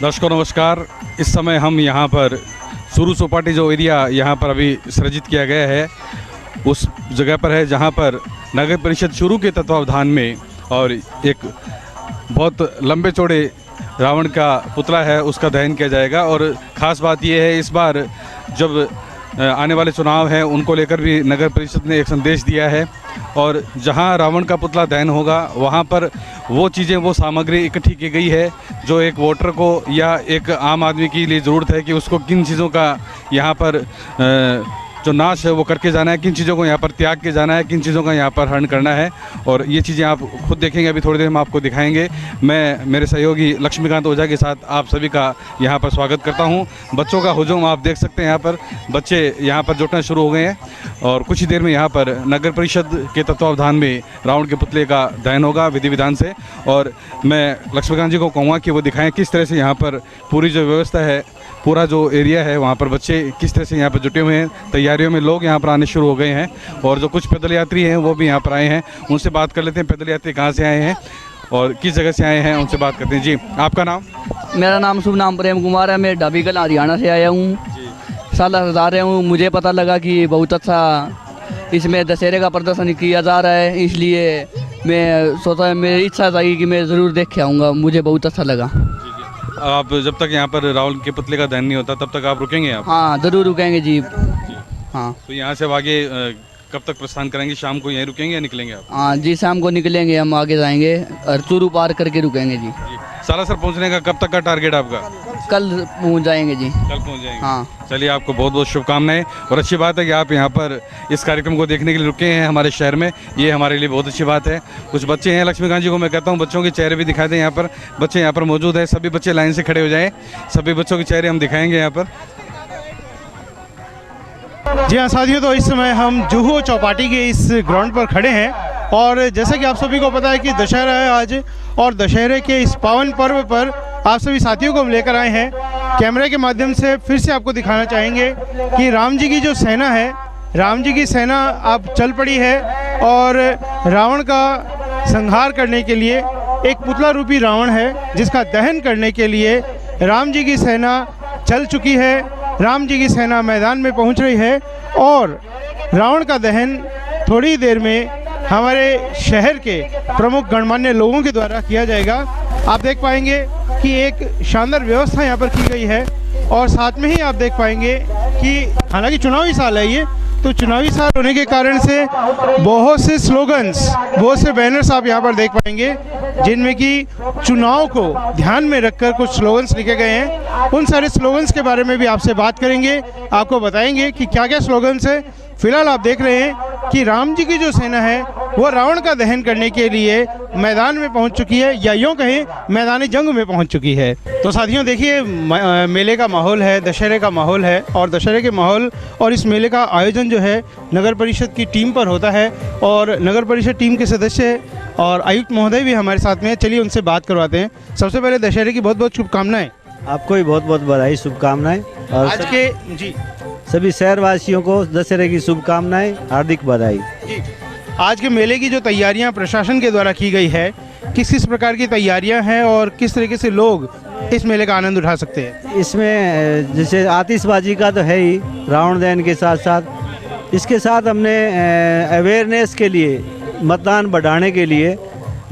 दर्शकों नमस्कार। इस समय हम यहाँ पर सुरू चौपाटी जो एरिया यहाँ पर अभी सृजित किया गया है उस जगह पर है जहाँ पर नगर परिषद चूरू के तत्वावधान में और एक बहुत लंबे चौड़े रावण का पुतला है उसका दहन किया जाएगा। और ख़ास बात यह है इस बार जब आने वाले चुनाव हैं उनको लेकर भी नगर परिषद ने एक संदेश दिया है और जहां रावण का पुतला दहन होगा वहां पर वो चीज़ें वो सामग्री इकट्ठी की गई है जो एक वोटर को या एक आम आदमी के लिए ज़रूरत है कि उसको किन चीज़ों का यहाँ पर जो नाश है वो करके जाना है, किन चीज़ों को यहाँ पर त्याग के जाना है, किन चीज़ों का यहाँ पर हरण करना है। और ये चीज़ें आप खुद देखेंगे, अभी थोड़ी देर में आपको दिखाएंगे। मैं मेरे सहयोगी लक्ष्मीकांत ओझा के साथ आप सभी का यहाँ पर स्वागत करता हूँ। बच्चों का हुजूम आप देख सकते हैं, यहाँ पर बच्चे यहाँ पर जुटना शुरू हो गए हैं और कुछ ही देर में यहाँ पर नगर परिषद के तत्वावधान में रावण के पुतले का दहन होगा विधि विधान से। और मैं लक्ष्मीकांत जी को कहूँगा कि वो दिखाएँ किस तरह से यहाँ पर पूरी जो व्यवस्था है, पूरा जो एरिया है वहाँ पर बच्चे किस तरह से यहाँ पर जुटे हुए हैं। तैयारियों में लोग यहाँ पर आने शुरू हो गए हैं और जो कुछ पैदल यात्री हैं वो भी यहाँ पर आए हैं। उनसे बात कर लेते हैं, पैदल यात्री कहाँ से आए हैं और किस जगह से आए हैं, उनसे बात करते हैं। जी आपका नाम? मेरा नाम शुभ नाम प्रेम कुमार है। मैं ढाबीकल हरियाणा से आया हूँ, साला जा रहा हूँ। मुझे पता लगा कि बहुत अच्छा इसमें दशहरे का प्रदर्शन किया जा रहा है, इसलिए मैं सोचा, मेरी इच्छा था कि मैं ज़रूर देख के आऊँगा। मुझे बहुत अच्छा लगा। आप जब तक यहाँ पर रावण के पुतले का दहन नहीं होता तब तक आप रुकेंगे? आप? हाँ ज़रूर रुकेंगे जी। हाँ तो यहाँ से अब आगे कब तक प्रस्थान करेंगे? शाम को यहीं रुकेंगे या निकलेंगे आप? हाँ जी, शाम को निकलेंगे, हम आगे जाएंगे और चूरू पार करके रुकेंगे जी। सालासर पहुँचने का कब तक का टारगेट आपका? कल पहुँच जाएंगे जी। कल पहुँच जाएंगे। हाँ चलिए, आपको बहुत बहुत शुभकामनाएं। और अच्छी बात है कि आप यहाँ पर इस कार्यक्रम को देखने के लिए रुके हैं हमारे शहर में, ये हमारे लिए बहुत अच्छी बात है। कुछ बच्चे हैं, लक्ष्मीकांत जी को मैं कहता हूँ बच्चों के चेहरे भी दिखा दें। यहाँ पर बच्चे यहाँ पर मौजूद है, सभी बच्चे लाइन से खड़े हो जाएँ, सभी बच्चों के चेहरे हम दिखाएंगे यहाँ पर। जी हाँ साथियों, तो इस समय हम जुहू चौपाटी के इस ग्राउंड पर खड़े हैं और जैसा कि आप सभी को पता है कि दशहरा है आज, और दशहरे के इस पावन पर्व पर आप सभी साथियों को हम लेकर आए हैं। कैमरे के माध्यम से फिर से आपको दिखाना चाहेंगे कि राम जी की जो सेना है, राम जी की सेना अब चल पड़ी है और रावण का संहार करने के लिए एक पुतला रूपी रावण है जिसका दहन करने के लिए राम जी की सेना चल चुकी है। राम जी की सेना मैदान में पहुंच रही है और रावण का दहन थोड़ी देर में हमारे शहर के प्रमुख गणमान्य लोगों के द्वारा किया जाएगा। आप देख पाएंगे कि एक शानदार व्यवस्था यहाँ पर की गई है और साथ में ही आप देख पाएंगे कि हालांकि चुनावी साल है ये, तो चुनावी साल होने के कारण से बहुत से स्लोगन्स, बहुत से बैनर्स आप यहाँ पर देख पाएंगे जिनमें कि चुनाव को ध्यान में रखकर कुछ स्लोगन्स लिखे गए हैं। उन सारे स्लोगन्स के बारे में भी आपसे बात करेंगे, आपको बताएंगे कि क्या क्या स्लोगन्स है। फिलहाल आप देख रहे हैं कि राम जी की जो सेना है वो रावण का दहन करने के लिए मैदान में पहुंच चुकी है, या यूँ कहें मैदानी जंग में पहुंच चुकी है। तो साथियों देखिए, मेले का माहौल है, दशहरे का माहौल है और दशहरे के माहौल और इस मेले का आयोजन जो है नगर परिषद की टीम पर होता है और नगर परिषद टीम के सदस्य और आयुक्त महोदय भी हमारे साथ में हैं। चलिए उनसे बात करवाते हैं। सबसे पहले दशहरे की बहुत बहुत शुभकामनाएं। आपको भी बहुत बहुत बधाई, शुभकामनाएं। और आज के जी सभी शहरवासियों को दशहरे की शुभकामनाएं, हार्दिक बधाई। जी आज के मेले की जो तैयारियां प्रशासन के द्वारा की गई है, किस किस प्रकार की तैयारियां हैं और किस तरीके से लोग इस मेले का आनंद उठा सकते हैं? इसमें जैसे आतिशबाजी का तो है ही, रावण दहन के साथ साथ इसके साथ हमने अवेयरनेस के लिए, मतदान बढ़ाने के लिए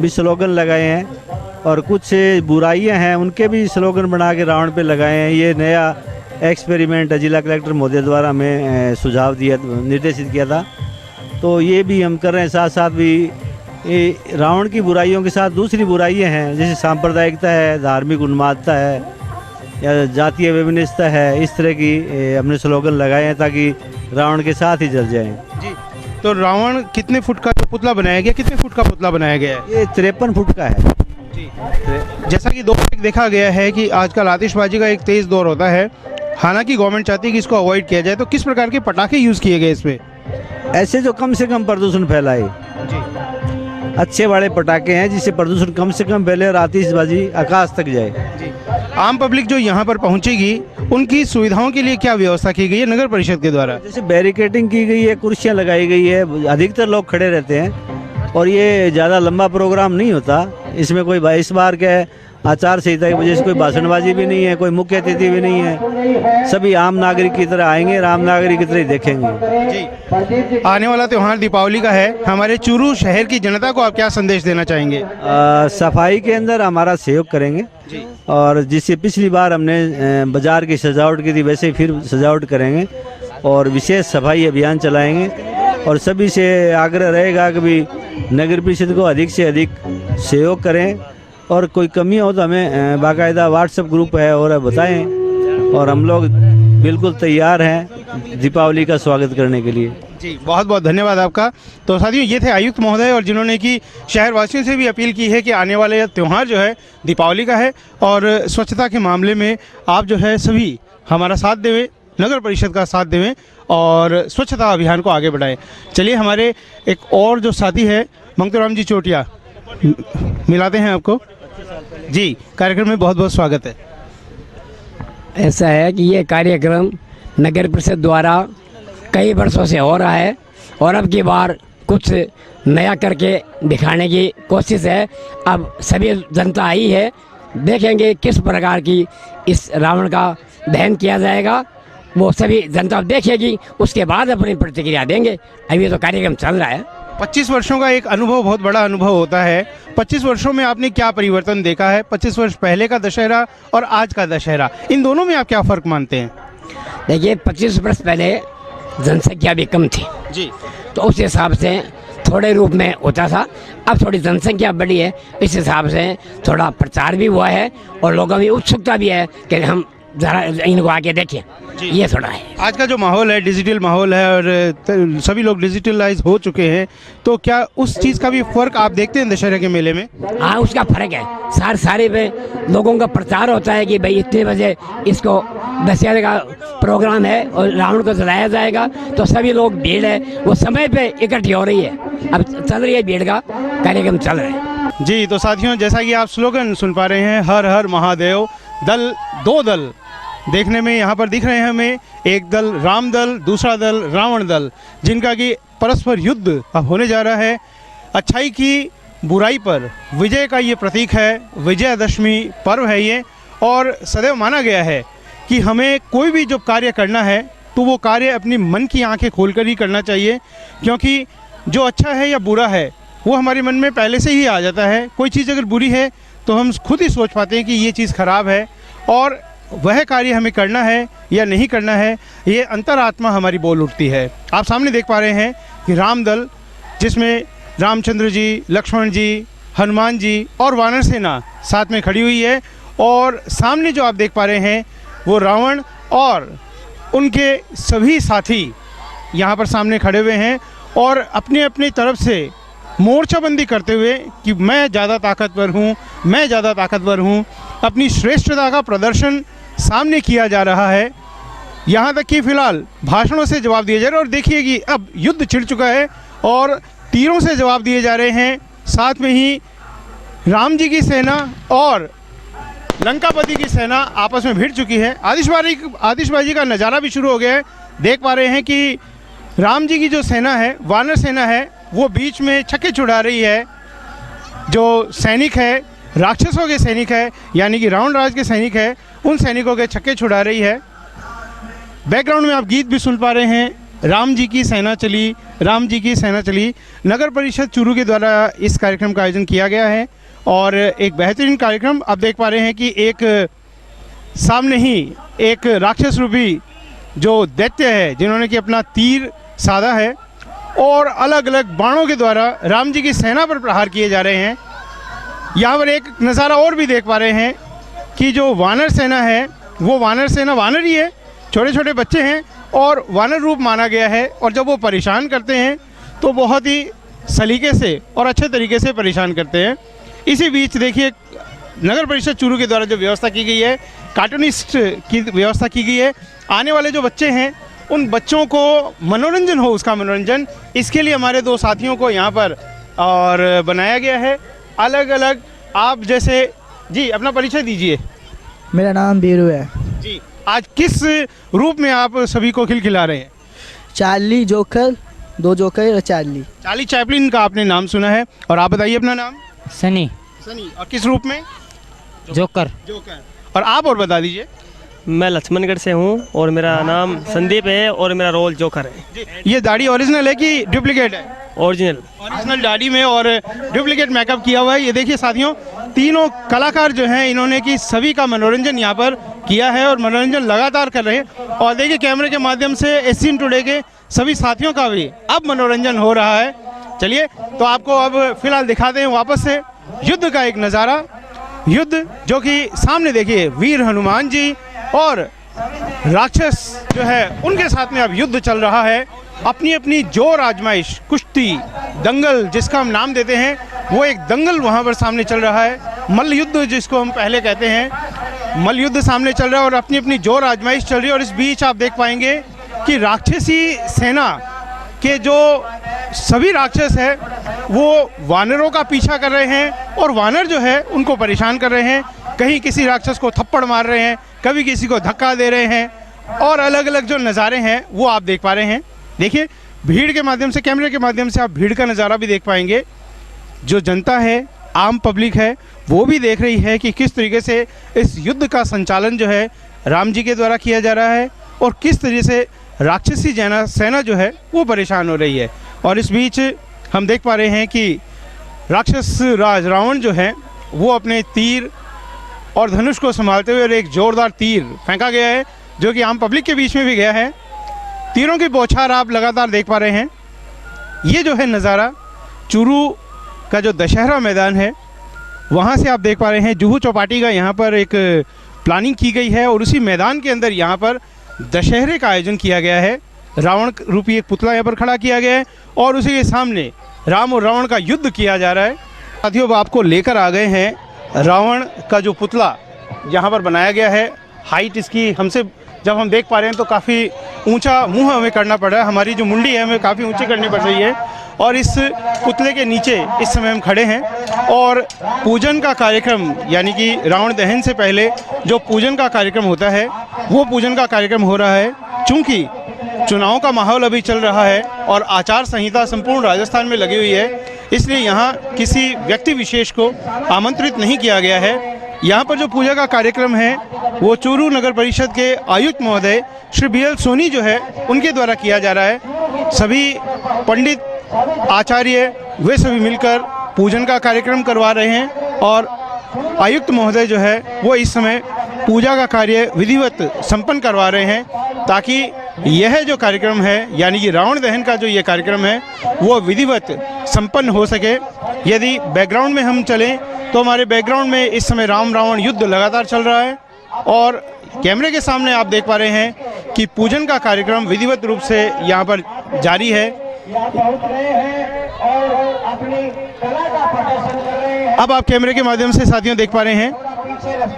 भी स्लोगन लगाए हैं और कुछ बुराइयां हैं उनके भी स्लोगन बना के रावण पे लगाए हैं। ये नया एक्सपेरिमेंट जिला कलेक्टर महोदय द्वारा हमें सुझाव दिया, निर्देशित किया था, तो ये भी हम कर रहे हैं। साथ साथ भी ये रावण की बुराइयों के साथ दूसरी बुराइयां हैं जैसे सांप्रदायिकता है, धार्मिक उन्मादता है या जातीय विभिन्नता है, इस तरह की हमने स्लोगन लगाए हैं ताकि रावण के साथ ही जल जाएं। जी तो रावण कितने फुट का पुतला बनाया गया, कितने फुट का पुतला बनाया गया है? ये 53 फुट का है। जी जैसा कि देखा गया है कि आजकल आतिशबाजी का एक तेज़ दौर होता है, हालांकि गवर्नमेंट चाहती है कि इसको अवॉइड किया जाए, तो किस प्रकार के पटाखे यूज़ किए गए इसमें? ऐसे जो कम से कम प्रदूषण फैलाए, अच्छे बड़े पटाखे हैं जिससे प्रदूषण कम से कम फैले और आतिशबाजी आकाश तक जाए। आम पब्लिक जो यहाँ पर पहुँचेगी उनकी सुविधाओं के लिए क्या व्यवस्था की गई है नगर परिषद के द्वारा? जैसे बैरिकेडिंग की गई है, कुर्सियाँ लगाई गई है, अधिकतर लोग खड़े रहते हैं और ये ज़्यादा लंबा प्रोग्राम नहीं होता। इसमें कोई 22 बार के आचार संहिता की वजह से कोई भाषणबाजी भी नहीं है, कोई मुख्य अतिथि भी नहीं है। सभी आम नागरिक की तरह आएंगे, आम नागरिक की तरह ही देखेंगे। जी, आने वाला त्यौहार दीपावली का है, हमारे चूरू शहर की जनता को आप क्या संदेश देना चाहेंगे? सफाई के अंदर हमारा सहयोग करेंगे जी। और जिससे पिछली बार हमने बाजार की सजावट की थी वैसे ही फिर सजावट करेंगे और विशेष सफाई अभियान चलाएंगे। और सभी से आग्रह रहेगा कि भी नगर परिषद को अधिक से अधिक सहयोग करें और कोई कमी हो तो हमें बाकायदा व्हाट्सएप ग्रुप है और बताएं और हम लोग बिल्कुल तैयार हैं दीपावली का स्वागत करने के लिए। जी, बहुत बहुत धन्यवाद आपका। तो साथियों, ये थे आयुक्त महोदय और जिन्होंने कि शहरवासियों से भी अपील की है कि आने वाले त्यौहार जो है दीपावली का है और स्वच्छता के मामले में आप जो है सभी हमारा साथ देवें, नगर परिषद का साथ देवें और स्वच्छता अभियान को आगे बढ़ाएं। चलिए, हमारे एक और जो साथी है मंगतूराम जी चोटिया, मिलाते हैं आपको। जी, कार्यक्रम में बहुत बहुत स्वागत है। ऐसा है कि ये कार्यक्रम नगर परिषद द्वारा कई वर्षों से हो रहा है और अब की बार कुछ नया करके दिखाने की कोशिश है। अब सभी जनता आई है, देखेंगे किस प्रकार की इस रावण का दहन किया जाएगा, वो सभी जनता देखेगी, उसके बाद अपनी प्रतिक्रिया देंगे। अभी तो कार्यक्रम चल रहा है। 25 वर्षों का एक अनुभव बहुत बड़ा अनुभव होता है। 25 वर्षों में आपने क्या परिवर्तन देखा है? 25 वर्ष पहले का दशहरा और आज का दशहरा, इन दोनों में आप क्या फ़र्क मानते हैं? देखिए, 25 वर्ष पहले जनसंख्या भी कम थी जी, तो उस हिसाब से थोड़े रूप में होता था। अब थोड़ी जनसंख्या बढ़ी है, इस हिसाब से थोड़ा प्रचार भी हुआ है और लोगों में उत्सुकता भी है कि हम ज़रा इनको आके देखें। ये थोड़ा है। आज का जो माहौल है डिजिटल माहौल है और सभी लोग डिजिटलाइज हो चुके हैं, तो क्या उस चीज़ का भी फ़र्क आप देखते हैं दशहरे के मेले में? हाँ, उसका फर्क है। सारे में लोगों का प्रचार होता है कि भाई इतने बजे इसको दशहरे का प्रोग्राम है और रावण को जलाया जाएगा, तो सभी लोग भीड़ है वो समय पे इकट्ठी हो रही है। अब चल रही है भीड़ का कार्यक्रम चल रहा है। जी, तो साथियों, जैसा कि आप स्लोगन सुन पा रहे हैं, हर हर महादेव, दल दो दल देखने में यहाँ पर दिख रहे हैं हमें। एक दल राम दल, दूसरा दल रावण दल, जिनका कि परस्पर युद्ध अब होने जा रहा है। अच्छाई की बुराई पर विजय का ये प्रतीक है, विजयादशमी पर्व है ये। और सदैव माना गया है कि हमें कोई भी जो कार्य करना है तो वो कार्य अपनी मन की आंखें खोलकर ही करना चाहिए, क्योंकि जो अच्छा है या बुरा है वो हमारे मन में पहले से ही आ जाता है। कोई चीज़ अगर बुरी है तो हम खुद ही सोच पाते हैं कि ये चीज़ खराब है और वह कार्य हमें करना है या नहीं करना है, ये अंतरात्मा हमारी बोल उठती है। आप सामने देख पा रहे हैं कि राम दल, जिसमें रामचंद्र जी, लक्ष्मण जी, हनुमान जी और वानर सेना साथ में खड़ी हुई है और सामने जो आप देख पा रहे हैं वो रावण और उनके सभी साथी यहाँ पर सामने खड़े हुए हैं और अपनी अपनी तरफ से मोर्चाबंदी करते हुए कि मैं ज़्यादा ताकतवर हूँ, मैं ज़्यादा ताकतवर हूँ, अपनी श्रेष्ठता का प्रदर्शन सामने किया जा रहा है। यहाँ तक कि फ़िलहाल भाषणों से जवाब दिए जा रहे हैं और देखिए कि अब युद्ध छिड़ चुका है और तीरों से जवाब दिए जा रहे हैं। साथ में ही राम जी की सेना और लंकापति की सेना आपस में भिड़ चुकी है। आतिशबाजी का नज़ारा भी शुरू हो गया है। देख पा रहे हैं कि राम जी की जो सेना है, वानर सेना है, वो बीच में छक्के छुड़ा रही है। जो सैनिक है, राक्षसों के सैनिक है, यानी कि रावण राज के सैनिक है, उन सैनिकों के छक्के छुड़ा रही है। बैकग्राउंड में आप गीत भी सुन पा रहे हैं, राम जी की सेना चली, राम जी की सेना चली। नगर परिषद चूरू के द्वारा इस कार्यक्रम का आयोजन किया गया है और एक बेहतरीन कार्यक्रम आप देख पा रहे हैं कि एक सामने ही एक राक्षस रूपी जो दैत्य है, जिन्होंने कि अपना तीर साधा है और अलग अलग बाणों के द्वारा राम जी की सेना पर प्रहार किए जा रहे हैं। यहाँ पर एक नज़ारा और भी देख पा रहे हैं कि जो वानर सेना है वो वानर सेना वानर ही है, छोटे छोटे बच्चे हैं और वानर रूप माना गया है और जब वो परेशान करते हैं तो बहुत ही सलीके से और अच्छे तरीके से परेशान करते हैं। इसी बीच देखिए नगर परिषद चूरू के द्वारा जो व्यवस्था की गई है, कार्टूनिस्ट की व्यवस्था की गई है। आने वाले जो बच्चे हैं उन बच्चों को मनोरंजन हो, उसका मनोरंजन, इसके लिए हमारे दो साथियों को यहाँ पर और बनाया गया है अलग अलग। आप जैसे जी अपना परिचय दीजिए। मेरा नाम बीरू है जी। आज किस रूप में आप सभी को खिलखिला रहे हैं? चार्ली जोकर, दो जोकर और चार्ली। चार्ली चैपलिन का आपने नाम सुना है और आप बताइए अपना नाम। सनी। सनी। और किस रूप में? जोकर। जोकर। और आप और बता दीजिए। मैं लक्ष्मणगढ़ से हूँ और मेरा नाम संदीप है और मेरा रोल जोकर है। ये दाढ़ी ओरिजिनल है कि डुप्लीकेट है? ओरिजिनल। ओरिजिनल दाढ़ी में और डुप्लीकेट मेकअप किया हुआ है। ये देखिए साथियों, तीनों कलाकार जो हैं इन्होंने कि सभी का मनोरंजन यहाँ पर किया है और मनोरंजन लगातार कर रहे हैं। और देखिए कैमरे के माध्यम से एशियन टुडे के सभी साथियों का भी अब मनोरंजन हो रहा है। चलिए तो आपको अब फिलहाल दिखाते हैं वापस से युद्ध का एक नज़ारा। युद्ध जो कि सामने देखिए वीर हनुमान जी और राक्षस जो है उनके साथ में अब युद्ध चल रहा है। अपनी अपनी जोर आजमाइश, कुश्ती, दंगल जिसका हम नाम देते हैं, वो एक दंगल वहाँ पर सामने चल रहा है। मल्ल युद्ध जिसको हम पहले कहते हैं, मल्ल युद्ध सामने चल रहा है और अपनी अपनी जोर आजमाइश चल रही है। और इस बीच आप देख पाएंगे कि राक्षसी सेना के जो सभी राक्षस है वो वानरों का पीछा कर रहे हैं और वानर जो है उनको परेशान कर रहे हैं। कहीं किसी राक्षस को थप्पड़ मार रहे हैं, कभी किसी को धक्का दे रहे हैं और अलग अलग जो नज़ारे हैं वो आप देख पा रहे हैं। देखिए भीड़ के माध्यम से, कैमरे के माध्यम से आप भीड़ का नज़ारा भी देख पाएंगे। जो जनता है, आम पब्लिक है, वो भी देख रही है कि किस तरीके से इस युद्ध का संचालन जो है राम जी के द्वारा किया जा रहा है और किस तरीके से राक्षसी सेना जो है वो परेशान हो रही है। और इस बीच हम देख पा रहे हैं कि राक्षस राज रावण जो है वो अपने तीर और धनुष को संभालते हुए और एक जोरदार तीर फेंका गया है जो कि आम पब्लिक के बीच में भी गया है। तीरों की बौछार आप लगातार देख पा रहे हैं। ये जो है नज़ारा चूरू का जो दशहरा मैदान है वहाँ से आप देख पा रहे हैं। जुहू चौपाटी का यहाँ पर एक प्लानिंग की गई है और उसी मैदान के अंदर यहाँ पर दशहरे का आयोजन किया गया है। रावण रूपी एक पुतला यहाँ पर खड़ा किया गया है और उसी के सामने राम और रावण का युद्ध किया जा रहा है। साथियों अब आपको लेकर आ गए हैं रावण का जो पुतला यहाँ पर बनाया गया है। हाइट इसकी हमसे जब हम देख पा रहे हैं तो काफ़ी ऊंचा मुंह हमें करना पड़ रहा है। हमारी जो मुंडी है हमें काफ़ी ऊंची करनी पड़ रही है और इस पुतले के नीचे इस समय हम खड़े हैं और पूजन का कार्यक्रम यानी कि रावण दहन से पहले जो पूजन का कार्यक्रम होता है वो पूजन का कार्यक्रम हो रहा है। चूँकि चुनाव का माहौल अभी चल रहा है और आचार संहिता संपूर्ण राजस्थान में लगी हुई है, इसलिए यहाँ किसी व्यक्ति विशेष को आमंत्रित नहीं किया गया है। यहाँ पर जो पूजा का कार्यक्रम है वो चूरू नगर परिषद के आयुक्त महोदय श्री BL सोनी जो है उनके द्वारा किया जा रहा है। सभी पंडित आचार्य वे सभी मिलकर पूजन का कार्यक्रम करवा रहे हैं और आयुक्त महोदय जो है वो इस समय पूजा का कार्य विधिवत संपन्न करवा रहे हैं ताकि यह जो कार्यक्रम है यानी कि रावण दहन का जो ये कार्यक्रम है वो विधिवत संपन्न हो सके। यदि बैकग्राउंड में हम चलें तो हमारे बैकग्राउंड में इस समय राम रावण युद्ध लगातार चल रहा है और कैमरे के सामने आप देख पा रहे हैं कि पूजन का कार्यक्रम विधिवत रूप से यहाँ पर जारी है। अब आप कैमरे के माध्यम से साथियों देख पा रहे हैं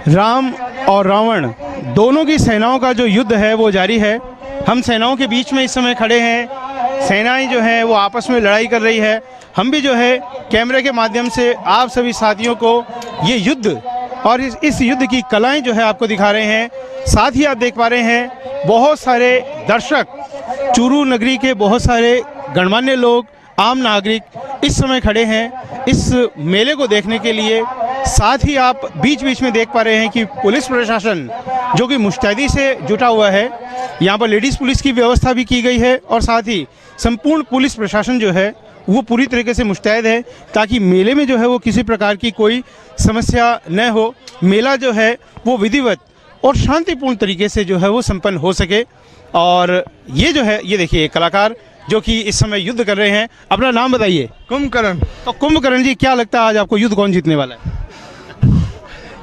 राम और रावण दोनों की सेनाओं का जो युद्ध है वो जारी है। हम सेनाओं के बीच में इस समय खड़े हैं। सेनाएं जो हैं वो आपस में लड़ाई कर रही है। हम भी जो है कैमरे के माध्यम से आप सभी साथियों को ये युद्ध और इस युद्ध की कलाएं जो है आपको दिखा रहे हैं। साथ ही आप देख पा रहे हैं बहुत सारे दर्शक, चूरू नगरी के बहुत सारे गणमान्य लोग, आम नागरिक इस समय खड़े हैं इस मेले को देखने के लिए। साथ ही आप बीच बीच में देख पा रहे हैं कि पुलिस प्रशासन जो कि मुस्तैदी से जुटा हुआ है। यहाँ पर लेडीज़ पुलिस की व्यवस्था भी की गई है और साथ ही संपूर्ण पुलिस प्रशासन जो है वो पूरी तरीके से मुस्तैद है ताकि मेले में जो है वो किसी प्रकार की कोई समस्या न हो। मेला जो है वो विधिवत और शांतिपूर्ण तरीके से जो है वो संपन्न हो सके। और ये जो है ये देखिए कलाकार जो कि इस समय युद्ध कर रहे हैं। अपना नाम बताइए। कुंभकर्ण। तो कुंभकर्ण जी क्या लगता है आज आपको युद्ध कौन जीतने वाला है?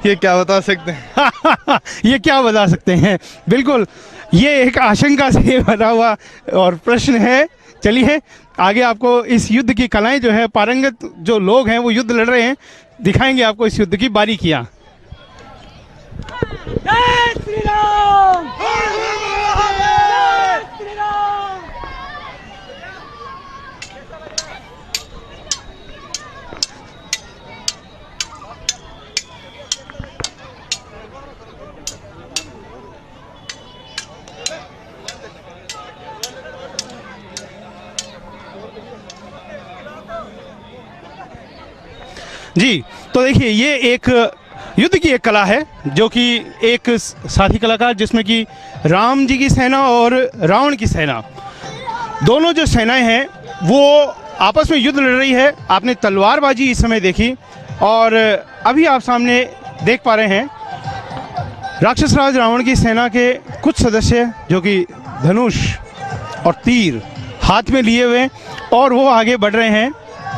ये क्या बता सकते हैं? ये क्या बता सकते हैं, बिल्कुल ये एक आशंका से भरा हुआ और प्रश्न है। चलिए आगे आपको इस युद्ध की कलाएं जो है पारंगत जो लोग हैं वो युद्ध लड़ रहे हैं दिखाएंगे आपको इस युद्ध की बारीकियां। जय श्री राम। जय श्री राम। जी तो देखिए ये एक युद्ध की एक कला है जो कि एक साथी कलाकार जिसमें कि राम जी की सेना और रावण की सेना, दोनों जो सेनाएं हैं वो आपस में युद्ध लड़ रही है। आपने तलवारबाजी इस समय देखी और अभी आप सामने देख पा रहे हैं राक्षस राज रावण की सेना के कुछ सदस्य जो कि धनुष और तीर हाथ में लिए हुए और वो आगे बढ़ रहे हैं।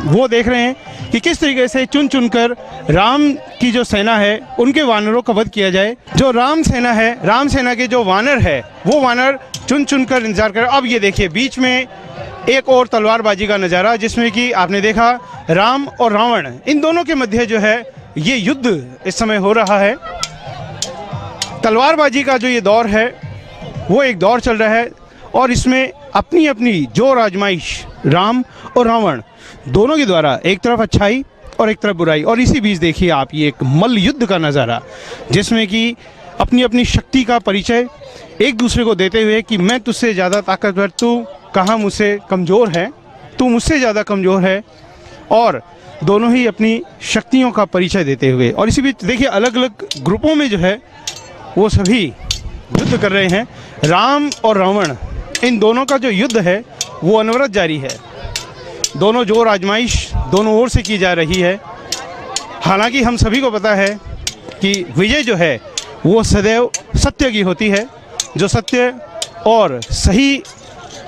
वो देख रहे हैं कि किस तरीके से चुन चुनकर राम की जो सेना है उनके वानरों का वध किया जाए। जो राम सेना है, राम सेना के जो वानर है वो वानर चुन चुनकर इंतजार कर। अब ये देखिए बीच में एक और तलवारबाजी का नज़ारा जिसमें कि आपने देखा राम और रावण, इन दोनों के मध्य जो है ये युद्ध इस समय हो रहा है। तलवारबाजी का जो ये दौर है वो एक दौर चल रहा है और इसमें अपनी अपनी जोर आजमाइश राम और रावण दोनों के द्वारा, एक तरफ अच्छाई और एक तरफ बुराई, और इसी बीच देखिए आप ये एक मल्ल युद्ध का नज़ारा जिसमें कि अपनी अपनी शक्ति का परिचय एक दूसरे को देते हुए कि मैं तुझसे ज़्यादा ताकतवर, तू कहाँ मुझसे कमज़ोर है, तू मुझसे ज़्यादा कमज़ोर है, और दोनों ही अपनी शक्तियों का परिचय देते हुए। और इसी बीच देखिए अलग अलग ग्रुपों में जो है वो सभी युद्ध कर रहे हैं। राम और रावण, इन दोनों का जो युद्ध है वो अनवरत जारी है। दोनों जोर आजमाइश दोनों ओर से की जा रही है। हालांकि हम सभी को पता है कि विजय जो है वो सदैव सत्य की होती है। जो सत्य और सही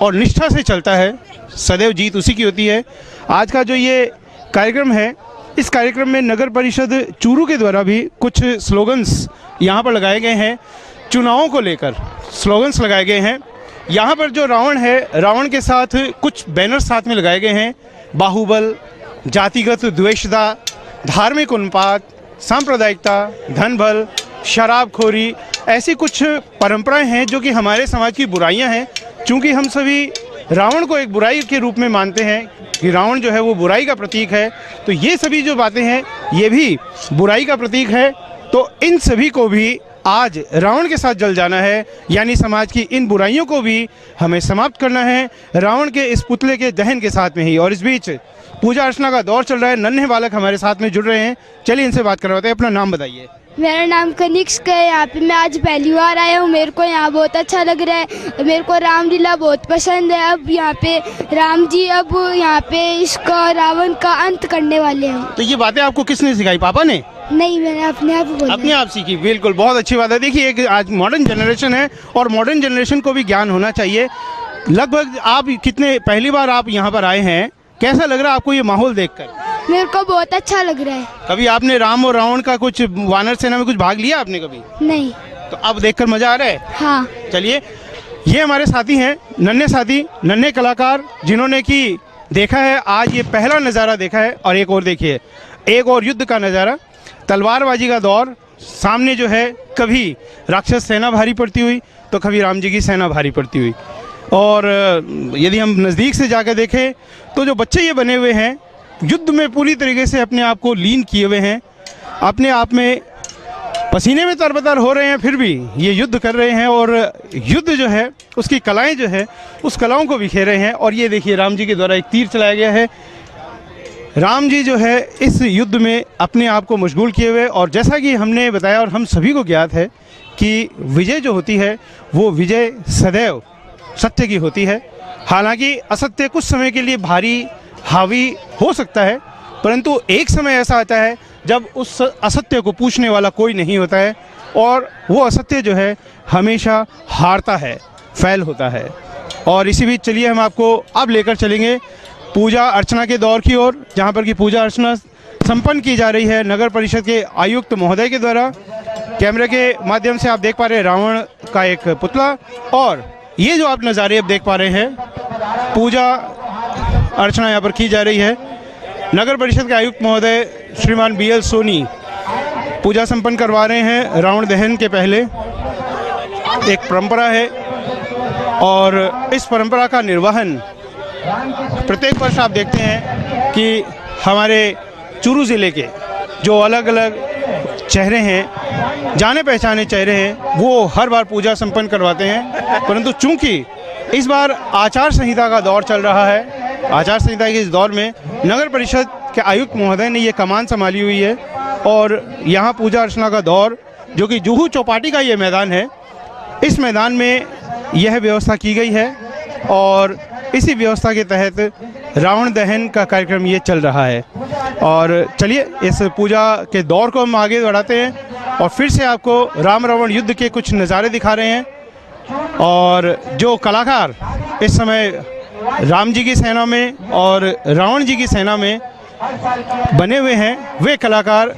और निष्ठा से चलता है सदैव जीत उसी की होती है। आज का जो ये कार्यक्रम है, इस कार्यक्रम में नगर परिषद चूरू के द्वारा भी कुछ स्लोगन्स यहाँ पर लगाए गए हैं। चुनावों को लेकर स्लोगन्स लगाए गए हैं। यहाँ पर जो रावण है, रावण के साथ कुछ बैनर साथ में लगाए गए हैं। बाहुबल, जातिगत द्वेषता, धार्मिक उन्माद, सांप्रदायिकता, धनबल, शराबखोरी, ऐसी कुछ परंपराएं हैं जो कि हमारे समाज की बुराइयां हैं। चूँकि हम सभी रावण को एक बुराई के रूप में मानते हैं कि रावण जो है वो बुराई का प्रतीक है, तो ये सभी जो बातें हैं ये भी बुराई का प्रतीक है। तो इन सभी को भी आज रावण के साथ जल जाना है, यानी समाज की इन बुराइयों को भी हमें समाप्त करना है रावण के इस पुतले के दहन के साथ में ही। और इस बीच पूजा अर्चना का दौर चल रहा है। नन्हे बालक हमारे साथ में जुड़ रहे हैं, चलिए इनसे बात करवाते हैं। अपना नाम बताइए। मेरा नाम कनिष्क है। यहाँ पे मैं आज पहली बार आया हूँ। मेरे को यहाँ बहुत अच्छा लग रहा है। मेरे को रामलीला बहुत पसंद है। अब यहाँ पे राम जी अब यहाँ पे इसका रावण का अंत करने वाले हैं। तो ये बातें आपको किसने सिखाई, पापा ने? नहीं, मैंने अपने आप बोला। अपने आप सीखी, बिल्कुल, बहुत अच्छी बात है। देखिए एक आज मॉडर्न जनरेशन है और मॉडर्न जनरेशन को भी ज्ञान होना चाहिए। लगभग आप कितने पहली बार आप यहाँ पर आए हैं, कैसा लग रहा है आपको ये माहौल देखकर? मेरे को बहुत अच्छा लग रहा है। कभी आपने राम और रावण का कुछ वानर सेना में कुछ भाग लिया आपने कभी? नहीं। तो अब देखकर मजा आ रहा है? हाँ। चलिए, ये हमारे साथी हैं, नन्हे साथी, नन्हे कलाकार, जिन्होंने कि देखा है आज ये पहला नज़ारा देखा है। और एक और देखिए, एक और युद्ध का नज़ारा, तलवारबाजी का दौर। सामने जो है कभी राक्षस सेना भारी पड़ती हुई तो कभी राम जी की सेना भारी पड़ती हुई। और यदि हम नज़दीक से जाकर देखें तो जो बच्चे ये बने हुए हैं युद्ध में पूरी तरीके से अपने आप को लीन किए हुए हैं, अपने आप में पसीने में तरबतर हो रहे हैं, फिर भी ये युद्ध कर रहे हैं। और युद्ध जो है उसकी कलाएं जो है उस कलाओं को बिखेर रहे हैं। और ये देखिए राम जी के द्वारा एक तीर चलाया गया है। राम जी जो है इस युद्ध में अपने आप को मशगूल किए हुए। और जैसा कि हमने बताया और हम सभी को ज्ञात है कि विजय जो होती है वो विजय सदैव सत्य की होती है। हालांकि असत्य कुछ समय के लिए भारी हावी हो सकता है, परंतु एक समय ऐसा आता है जब उस असत्य को पूछने वाला कोई नहीं होता है और वो असत्य जो है हमेशा हारता है, फैल होता है। और इसी बीच चलिए हम आपको अब लेकर चलेंगे पूजा अर्चना के दौर की ओर, जहाँ पर कि पूजा अर्चना संपन्न की जा रही है नगर परिषद के आयुक्त महोदय के द्वारा। कैमरे के माध्यम से आप देख पा रहे हैं रावण का एक पुतला, और ये जो आप नज़ारे अब देख पा रहे हैं, पूजा अर्चना यहाँ पर की जा रही है। नगर परिषद के आयुक्त महोदय श्रीमान BL सोनी पूजा संपन्न करवा रहे हैं। रावण दहन के पहले एक परंपरा है और इस परंपरा का निर्वहन प्रत्येक वर्ष आप देखते हैं कि हमारे चूरू ज़िले के जो अलग अलग चेहरे हैं, जाने पहचाने चेहरे हैं, वो हर बार पूजा संपन्न करवाते हैं। परंतु चूंकि इस बार आचार संहिता का दौर चल रहा है, आचार संहिता के इस दौर में नगर परिषद के आयुक्त महोदय ने ये कमान संभाली हुई है और यहाँ पूजा अर्चना का दौर, जो कि जुहू चौपाटी का ये मैदान है, इस मैदान में यह व्यवस्था की गई है और इसी व्यवस्था के तहत रावण दहन का कार्यक्रम ये चल रहा है। और चलिए इस पूजा के दौर को हम आगे बढ़ाते हैं और फिर से आपको राम रावण युद्ध के कुछ नज़ारे दिखा रहे हैं। और जो कलाकार इस समय राम जी की सेना में और रावण जी की सेना में बने हुए हैं, वे कलाकार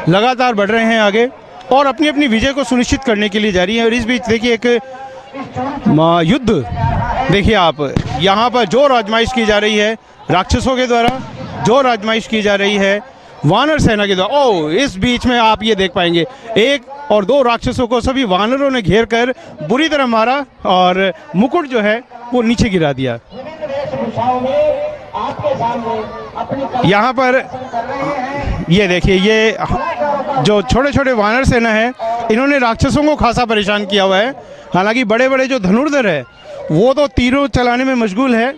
लगातार बढ़ रहे हैं आगे और अपनी अपनी विजय को सुनिश्चित करने के लिए जारी है। और इस बीच देखिए एक युद्ध, देखिए आप, यहाँ पर जो आजमाइश की जा रही है राक्षसों के द्वारा, जो आजमाइश की जा रही है वानर सेना के द्वारा। ओह, इस बीच में आप ये देख पाएंगे एक और दो राक्षसों को सभी वानरों ने घेर कर बुरी तरह मारा और मुकुट जो है वो नीचे गिरा दिया। यहाँ पर ये देखिए, ये जो छोटे छोटे वानर सेना है, इन्होंने राक्षसों को खासा परेशान किया हुआ है। हालांकि बड़े बड़े जो धनुर्धर है वो तो तीरों चलाने में मशगूल है,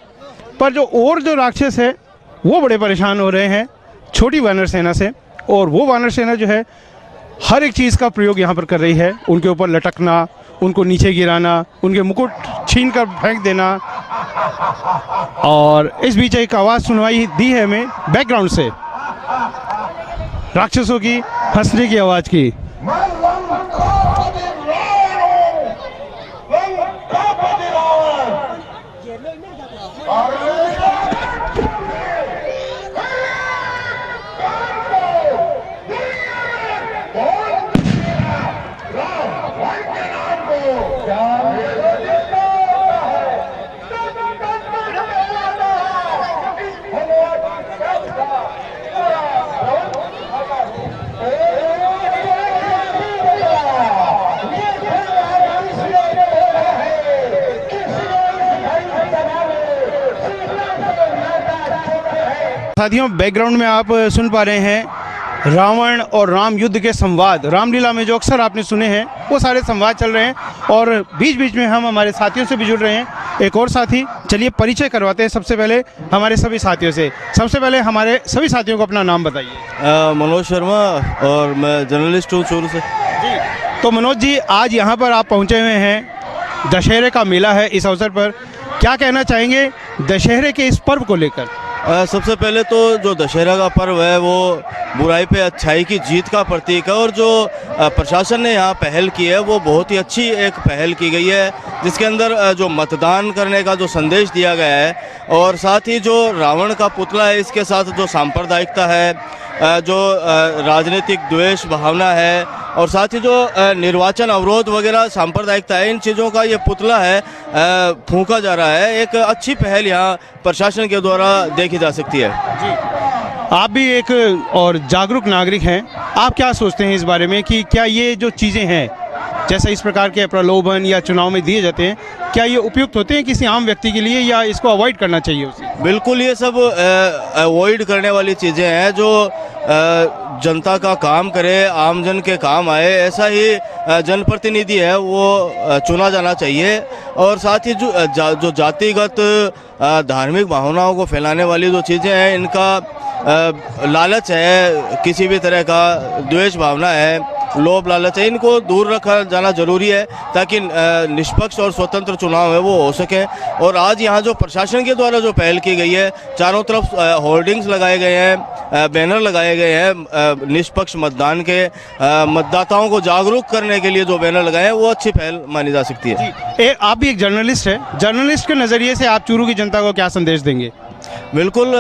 पर जो राक्षस है वो बड़े परेशान हो रहे हैं छोटी वानर सेना से। और वो वानर सेना जो है हर एक चीज़ का प्रयोग यहाँ पर कर रही है, उनके ऊपर लटकना, उनको नीचे गिराना, उनके मुकुट छीन कर फेंक देना। और इस बीच एक आवाज़ सुनवाई दी है हमें बैकग्राउंड से, राक्षसों की हंसने की आवाज़ की। साथियों, बैकग्राउंड में आप सुन पा रहे हैं रावण और राम युद्ध के संवाद। रामलीला में जो अक्सर आपने सुने हैं वो सारे संवाद चल रहे हैं और बीच बीच में हम हमारे साथियों से भी जुड़ रहे हैं। एक और साथी, चलिए परिचय करवाते हैं सबसे पहले हमारे सभी साथियों से। सबसे पहले हमारे सभी साथियों को अपना नाम बताइए। मनोज शर्मा, और मैं जर्नलिस्ट हूँ चूरू से। जी, तो मनोज जी, आज यहाँ पर आप पहुँचे हुए हैं, दशहरे का मेला है, इस अवसर पर क्या कहना चाहेंगे दशहरे के इस पर्व को लेकर? सबसे पहले तो जो दशहरा का पर्व है वो बुराई पे अच्छाई की जीत का प्रतीक है, और जो प्रशासन ने यहाँ पहल की है वो बहुत ही अच्छी एक पहल की गई है, जिसके अंदर जो मतदान करने का जो संदेश दिया गया है, और साथ ही जो रावण का पुतला है इसके साथ जो सांप्रदायिकता है, जो राजनीतिक द्वेष भावना है, और साथ ही जो निर्वाचन अवरोध वगैरह सांप्रदायिकता है, इन चीज़ों का ये पुतला है फूंका जा रहा है। एक अच्छी पहल यहाँ प्रशासन के द्वारा देखी जा सकती है। जी, आप भी एक और जागरूक नागरिक हैं, आप क्या सोचते हैं इस बारे में कि क्या ये जो चीज़ें हैं, जैसे इस प्रकार के प्रलोभन या चुनाव में दिए जाते हैं, क्या ये उपयुक्त होते हैं किसी आम व्यक्ति के लिए, या इसको अवॉइड करना चाहिए उसे? बिल्कुल, ये सब अवॉइड करने वाली चीज़ें हैं। जो जनता का काम करे, आमजन के काम आए, ऐसा ही जनप्रतिनिधि है वो चुना जाना चाहिए। और साथ ही जो जातिगत धार्मिक भावनाओं को फैलाने वाली जो चीज़ें हैं, इनका लालच है, किसी भी तरह का द्वेष भावना है, लोभ लालच है, इनको दूर रखा जाना जरूरी है ताकि निष्पक्ष और स्वतंत्र चुनाव है वो हो सके। और आज यहाँ जो प्रशासन के द्वारा जो पहल की गई है, चारों तरफ होर्डिंग्स लगाए गए हैं, बैनर लगाए गए हैं निष्पक्ष मतदान के, मतदाताओं को जागरूक करने के लिए जो बैनर लगाए हैं, वो अच्छी पहल मानी जा सकती है। आप भी एक जर्नलिस्ट हैं, जर्नलिस्ट के नज़रिए से आप चूरू की जनता को क्या संदेश देंगे? बिल्कुल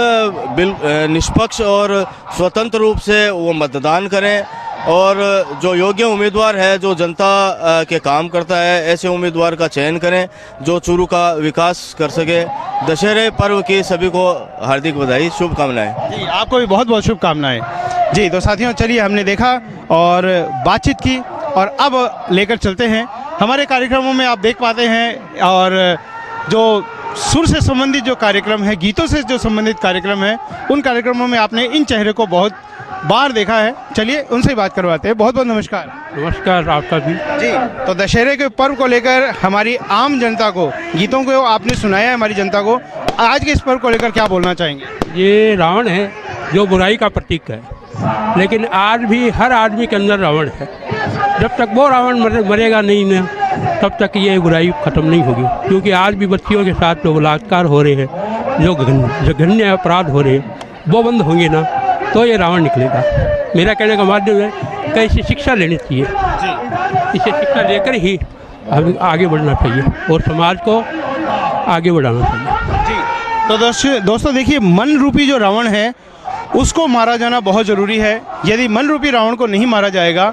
निष्पक्ष और स्वतंत्र रूप से वो मतदान करें, और जो योग्य उम्मीदवार है, जो जनता के काम करता है, ऐसे उम्मीदवार का चयन करें जो चूरू का विकास कर सके। दशहरे पर्व की सभी को हार्दिक बधाई, शुभकामनाएं। जी, आपको भी बहुत बहुत शुभकामनाएं। जी, तो साथियों, चलिए हमने देखा और बातचीत की, और अब लेकर चलते हैं हमारे कार्यक्रमों में। आप देख पाते हैं, और जो सुर से संबंधित जो कार्यक्रम है, गीतों से जो संबंधित कार्यक्रम है, उन कार्यक्रमों में आपने इन चेहरे को बहुत बार देखा है। चलिए उनसे बात करवाते हैं। बहुत बहुत नमस्कार। नमस्कार आपका भी। जी, तो दशहरे के पर्व को लेकर हमारी आम जनता को, गीतों को आपने सुनाया है हमारी जनता को, आज के इस पर्व को लेकर क्या बोलना चाहेंगे? ये रावण है जो बुराई का प्रतीक है। लेकिन आज भी हर आदमी के अंदर रावण है। जब तक वो रावण मरेगा नहीं ना, तब तक ये बुराई ख़त्म नहीं होगी। क्योंकि आज भी बच्चियों के साथ जो बलात्कार हो रहे हैं, जो जघन्य अपराध हो रहे हैं, वो बंद होंगे ना तो ये रावण निकलेगा। मेरा कहने का माध्यम है कि इसे शिक्षा लेनी चाहिए, इसे शिक्षा लेकर ही हमें आगे बढ़ना चाहिए और समाज को आगे बढ़ाना चाहिए। तो दोस्तों देखिए, मन रूपी जो रावण है उसको मारा जाना बहुत ज़रूरी है। यदि मन रूपी रावण को नहीं मारा जाएगा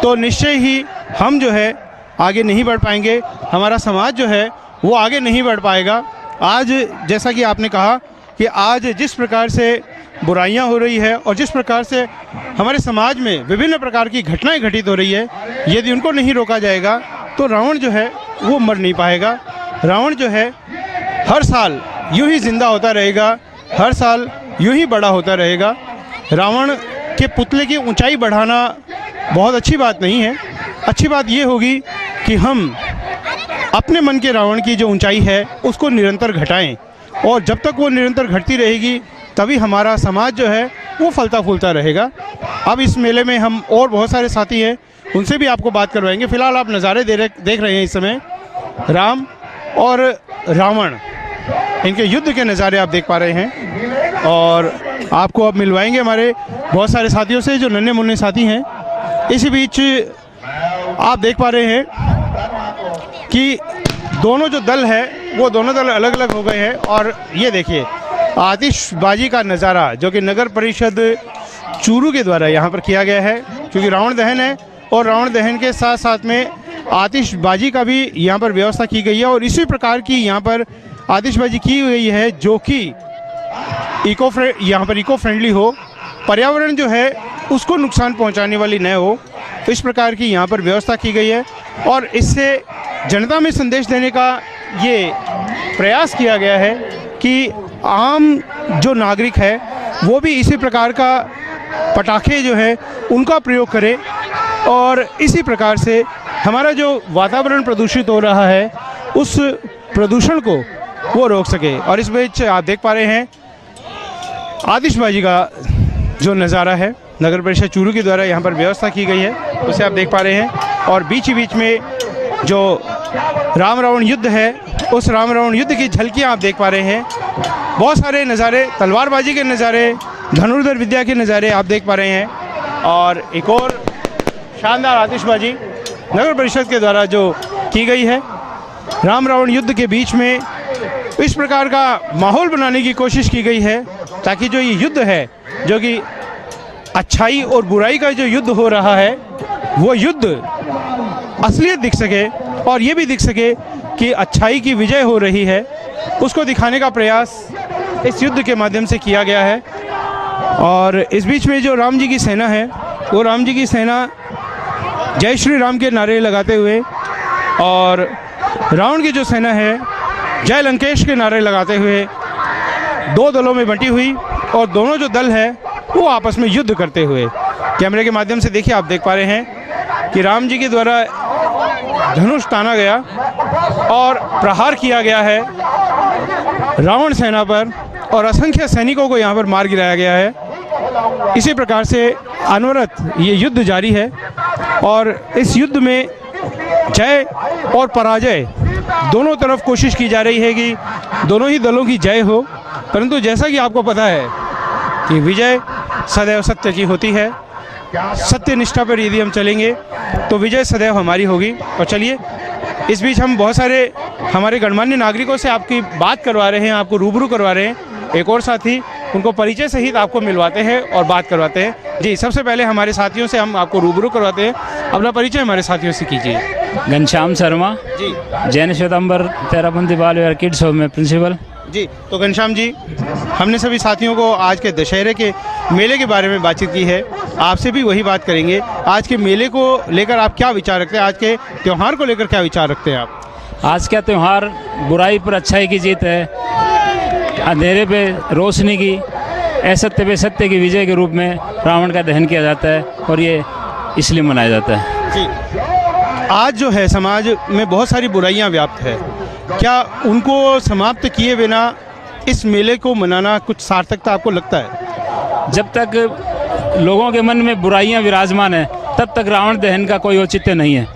तो निश्चय ही हम जो है आगे नहीं बढ़ पाएंगे, हमारा समाज जो है वो आगे नहीं बढ़ पाएगा। आज जैसा कि आपने कहा कि आज जिस प्रकार से बुराइयां हो रही है और जिस प्रकार से हमारे समाज में विभिन्न प्रकार की घटनाएं घटित हो रही है, यदि उनको नहीं रोका जाएगा तो रावण जो है वो मर नहीं पाएगा। रावण जो है हर साल यूं ही जिंदा होता रहेगा, हर साल यूं ही बड़ा होता रहेगा। रावण के पुतले की ऊंचाई बढ़ाना बहुत अच्छी बात नहीं है। अच्छी बात ये होगी कि हम अपने मन के रावण की जो ऊंचाई है उसको निरंतर घटाएं, और जब तक वो निरंतर घटती रहेगी तभी हमारा समाज जो है वो फलता फूलता रहेगा। अब इस मेले में हम और बहुत सारे साथी हैं, उनसे भी आपको बात करवाएंगे। फ़िलहाल आप नज़ारे देख रहे हैं इस समय राम और रावण, इनके युद्ध के नज़ारे आप देख पा रहे हैं। और आपको अब मिलवाएंगे हमारे बहुत सारे साथियों से जो नन्हे मुन्ने साथी हैं। इसी बीच आप देख पा रहे हैं कि दोनों जो दल है वो दोनों दल अलग अलग हो गए हैं। और ये देखिए आतिशबाजी का नज़ारा जो कि नगर परिषद चूरू के द्वारा यहाँ पर किया गया है, क्योंकि रावण दहन है और रावण दहन के साथ साथ में आतिशबाजी का भी यहाँ पर व्यवस्था की गई है। और इसी प्रकार की यहाँ पर आतिशबाजी की गई है जो कि यहाँ पर इको फ्रेंडली हो, पर्यावरण जो है उसको नुकसान पहुँचाने वाली न हो, तो इस प्रकार की यहाँ पर व्यवस्था की गई है। और इससे जनता में संदेश देने का ये प्रयास किया गया है कि आम जो नागरिक है वो भी इसी प्रकार का पटाखे जो है उनका प्रयोग करे और इसी प्रकार से हमारा जो वातावरण प्रदूषित हो रहा है उस प्रदूषण को वो रोक सके। और इस बीच आप देख पा रहे हैं आतिशबाजी का जो नज़ारा है नगर परिषद चूरू के द्वारा यहाँ पर व्यवस्था की गई है, उसे आप देख पा रहे हैं। और बीच ही बीच में जो राम रावण युद्ध है उस राम रावण युद्ध की झलकियाँ आप देख पा रहे हैं। बहुत सारे नज़ारे, तलवारबाजी के नज़ारे, धनुर्धर विद्या के नज़ारे आप देख पा रहे हैं। और एक और शानदार आतिशबाजी नगर परिषद के द्वारा जो की गई है राम रावण युद्ध के बीच में, इस प्रकार का माहौल बनाने की कोशिश की गई है ताकि जो ये युद्ध है, जो कि अच्छाई और बुराई का जो युद्ध हो रहा है, वो युद्ध असलियत दिख सके और ये भी दिख सके कि अच्छाई की विजय हो रही है, उसको दिखाने का प्रयास इस युद्ध के माध्यम से किया गया है। और इस बीच में जो राम जी की सेना है वो राम जी की सेना जय श्री राम के नारे लगाते हुए और रावण की जो सेना है जय लंकेश के नारे लगाते हुए दो दलों में बंटी हुई और दोनों जो दल है वो आपस में युद्ध करते हुए कैमरे के माध्यम से देखिए आप देख पा रहे हैं कि राम जी के द्वारा धनुष ताना गया और प्रहार किया गया है रावण सेना पर और असंख्य सैनिकों को यहाँ पर मार गिराया गया है। इसी प्रकार से अनवरत ये युद्ध जारी है और इस युद्ध में जय और पराजय दोनों तरफ कोशिश की जा रही है कि दोनों ही दलों की जय हो, परंतु जैसा कि आपको पता है कि विजय सदैव सत्य की होती है। सत्य निष्ठा पर यदि हम चलेंगे तो विजय सदैव हमारी होगी। और चलिए इस बीच हम बहुत सारे हमारे गणमान्य नागरिकों से आपकी बात करवा रहे हैं, आपको रूबरू करवा रहे हैं। एक और साथी उनको परिचय सहित आपको मिलवाते हैं और बात करवाते हैं। जी, सबसे पहले हमारे साथियों से हम आपको रूबरू करवाते हैं, अपना परिचय हमारे साथियों से कीजिए। घनश्याम शर्मा जी, जैन श्वेतांबर तेरापंथी बाल विहार किड्स होम में प्रिंसिपल जी। तो घनश्याम जी, हमने सभी साथियों को आज के दशहरे के मेले के बारे में बातचीत की है, आपसे भी वही बात करेंगे। आज के मेले को लेकर आप क्या विचार रखते हैं, आज के त्यौहार को लेकर क्या विचार रखते हैं आप? आज का त्यौहार बुराई पर अच्छाई की जीत है, अंधेरे पे रोशनी की, असत्य पे सत्य की विजय के रूप में रावण का दहन किया जाता है और ये इसलिए मनाया जाता है जी। आज जो है समाज में बहुत सारी बुराइयां व्याप्त है, क्या उनको समाप्त किए बिना इस मेले को मनाना कुछ सार्थकता आपको लगता है? जब तक लोगों के मन में बुराइयां विराजमान हैं, तब तक रावण दहन का कोई औचित्य नहीं है।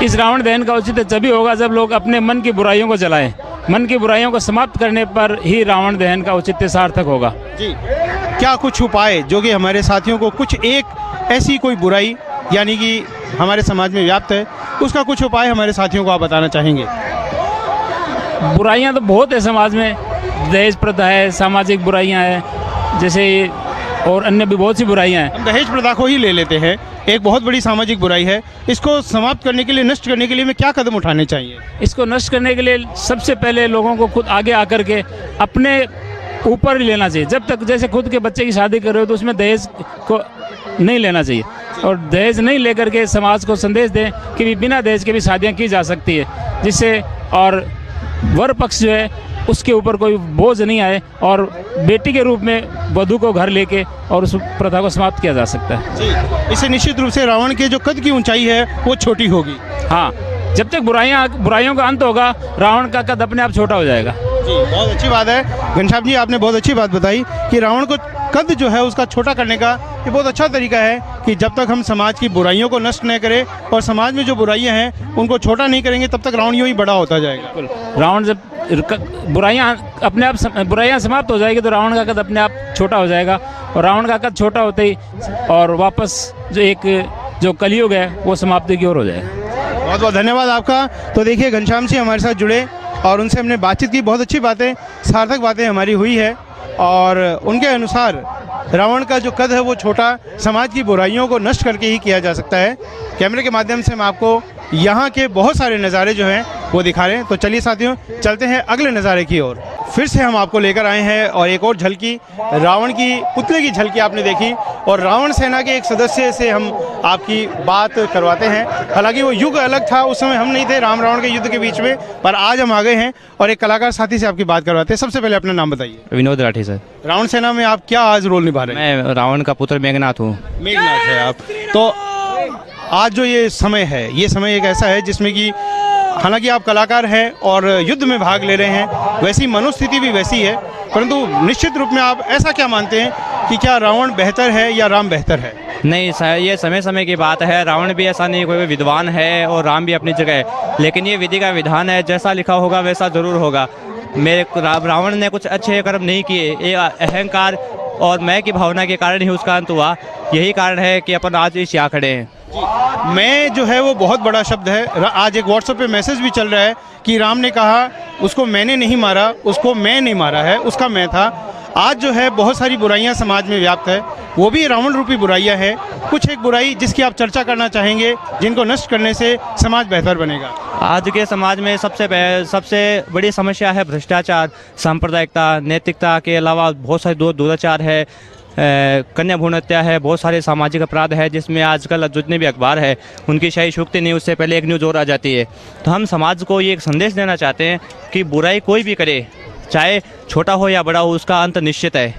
इस रावण दहन का औचित्य तभी होगा जब लोग अपने मन की बुराइयों को जलाएं। मन की बुराइयों को समाप्त करने पर ही रावण दहन का औचित्य सार्थक होगा। जी, क्या कुछ उपाय जो कि हमारे साथियों को कुछ एक ऐसी कोई बुराई यानी कि हमारे समाज में व्याप्त है, उसका कुछ उपाय हमारे साथियों को आप बताना चाहेंगे? बुराइयां तो बहुत है समाज में, दहेज प्रथा है, सामाजिक बुराइयां हैं, जैसे और अन्य भी बहुत सी बुराइयां हैं। हम दहेज प्रथा को ही ले लेते हैं, एक बहुत बड़ी सामाजिक बुराई है। इसको समाप्त करने के लिए, नष्ट करने के लिए हमें क्या कदम उठाने चाहिए? इसको नष्ट करने के लिए सबसे पहले लोगों को खुद आगे आकर के अपने ऊपर ही लेना चाहिए। जब तक जैसे खुद के बच्चे की शादी कर रहे हो तो उसमें दहेज को नहीं लेना चाहिए, और दहेज नहीं लेकर के समाज को संदेश दें कि बिना दहेज के भी शादियां की जा सकती है, जिससे और वर पक्ष जो है उसके ऊपर कोई बोझ नहीं आए और बेटी के रूप में वधू को घर लेके और उस प्रथा को समाप्त किया जा सकता है। जी, इससे निश्चित रूप से रावण के जो कद की ऊंचाई है वो छोटी होगी। हाँ, जब तक बुराइयों का अंत होगा, रावण का कद अपने आप छोटा हो जाएगा। जी, बहुत अच्छी बात है घनश्याम जी, आपने बहुत अच्छी बात बताई कि रावण को कद जो है उसका छोटा करने का ये बहुत अच्छा तरीका है कि जब तक हम समाज की बुराइयों को नष्ट नहीं करें और समाज में जो बुराइयां हैं उनको छोटा नहीं करेंगे, तब तक रावण यूं ही बड़ा होता जाएगा। रावण जब बुराइयां समाप्त हो जाएगी तो रावण का कद अपने आप छोटा हो जाएगा, और रावण का कद छोटा होते ही और वापस जो कलयुग है वो समाप्ति की ओर हो जाएगा। बहुत बहुत धन्यवाद आपका। तो देखिए घनश्याम जी हमारे साथ जुड़े और उनसे हमने बातचीत की, बहुत अच्छी बातें, सार्थक बातें हमारी हुई है, और उनके अनुसार रावण का जो कद है वो छोटा, समाज की बुराइयों को नष्ट करके ही किया जा सकता है। कैमरे के माध्यम से हम आपको यहाँ के बहुत सारे नज़ारे जो हैं वो दिखा रहे हैं। तो चलिए साथियों, चलते हैं अगले नज़ारे की ओर। फिर से हम आपको लेकर आए हैं और एक और झलकी, रावण की पुतले की झलकी आपने देखी, और रावण सेना के एक सदस्य से हम आपकी बात करवाते हैं। हालांकि वो युग अलग था, उस समय हम नहीं थे राम रावण के युद्ध के बीच में, पर आज हम आ गए हैं और एक कलाकार साथी से आपकी बात करवाते हैं। सबसे पहले अपना नाम बताइए। विनोद राठी सर। रावण सेना में आप क्या आज रोल निभा रहे हैं? मैं रावण का पुत्र मेघनाथ हूँ। मेघनाथ है आप। तो आज जो ये समय है, ये समय एक ऐसा है जिसमें कि हालांकि आप कलाकार हैं और युद्ध में भाग ले रहे हैं, वैसी मनोस्थिति भी वैसी है, परंतु निश्चित रूप में आप ऐसा क्या मानते हैं कि क्या रावण बेहतर है या राम बेहतर है? नहीं सर, ये समय समय की बात है। रावण भी ऐसा नहीं कोई विद्वान है और राम भी अपनी जगह है, लेकिन ये विधि का विधान है, जैसा लिखा होगा वैसा ज़रूर होगा। रावण ने कुछ अच्छे कर्म नहीं किए, ये अहंकार और मैं की भावना के कारण ही उसका अंत हुआ। यही कारण है कि अपन आज इस यहाँ खड़े हैं। मैं जो है वो बहुत बड़ा शब्द है। आज एक व्हाट्सएप पे मैसेज भी चल रहा है कि राम ने कहा उसको मैंने नहीं मारा, उसको मैं नहीं मारा है, उसका मैं था। आज जो है बहुत सारी बुराइयां समाज में व्याप्त है, वो भी रावण रूपी बुराइयां हैं। कुछ एक बुराई जिसकी आप चर्चा करना चाहेंगे, जिनको नष्ट करने से समाज बेहतर बनेगा? आज के समाज में सबसे बड़ी समस्या है भ्रष्टाचार, सांप्रदायिकता, नैतिकता के अलावा बहुत सारे दुराचार है, कन्या भ्रूण हत्या है, बहुत सारे सामाजिक अपराध है, जिसमें आजकल जितने भी अखबार है उनकी शाही शुक्ति नहीं, उससे पहले एक न्यूज़ और आ जाती है। तो हम समाज को ये एक संदेश देना चाहते हैं कि बुराई कोई भी करे, चाहे छोटा हो या बड़ा हो, उसका अंत निश्चित है।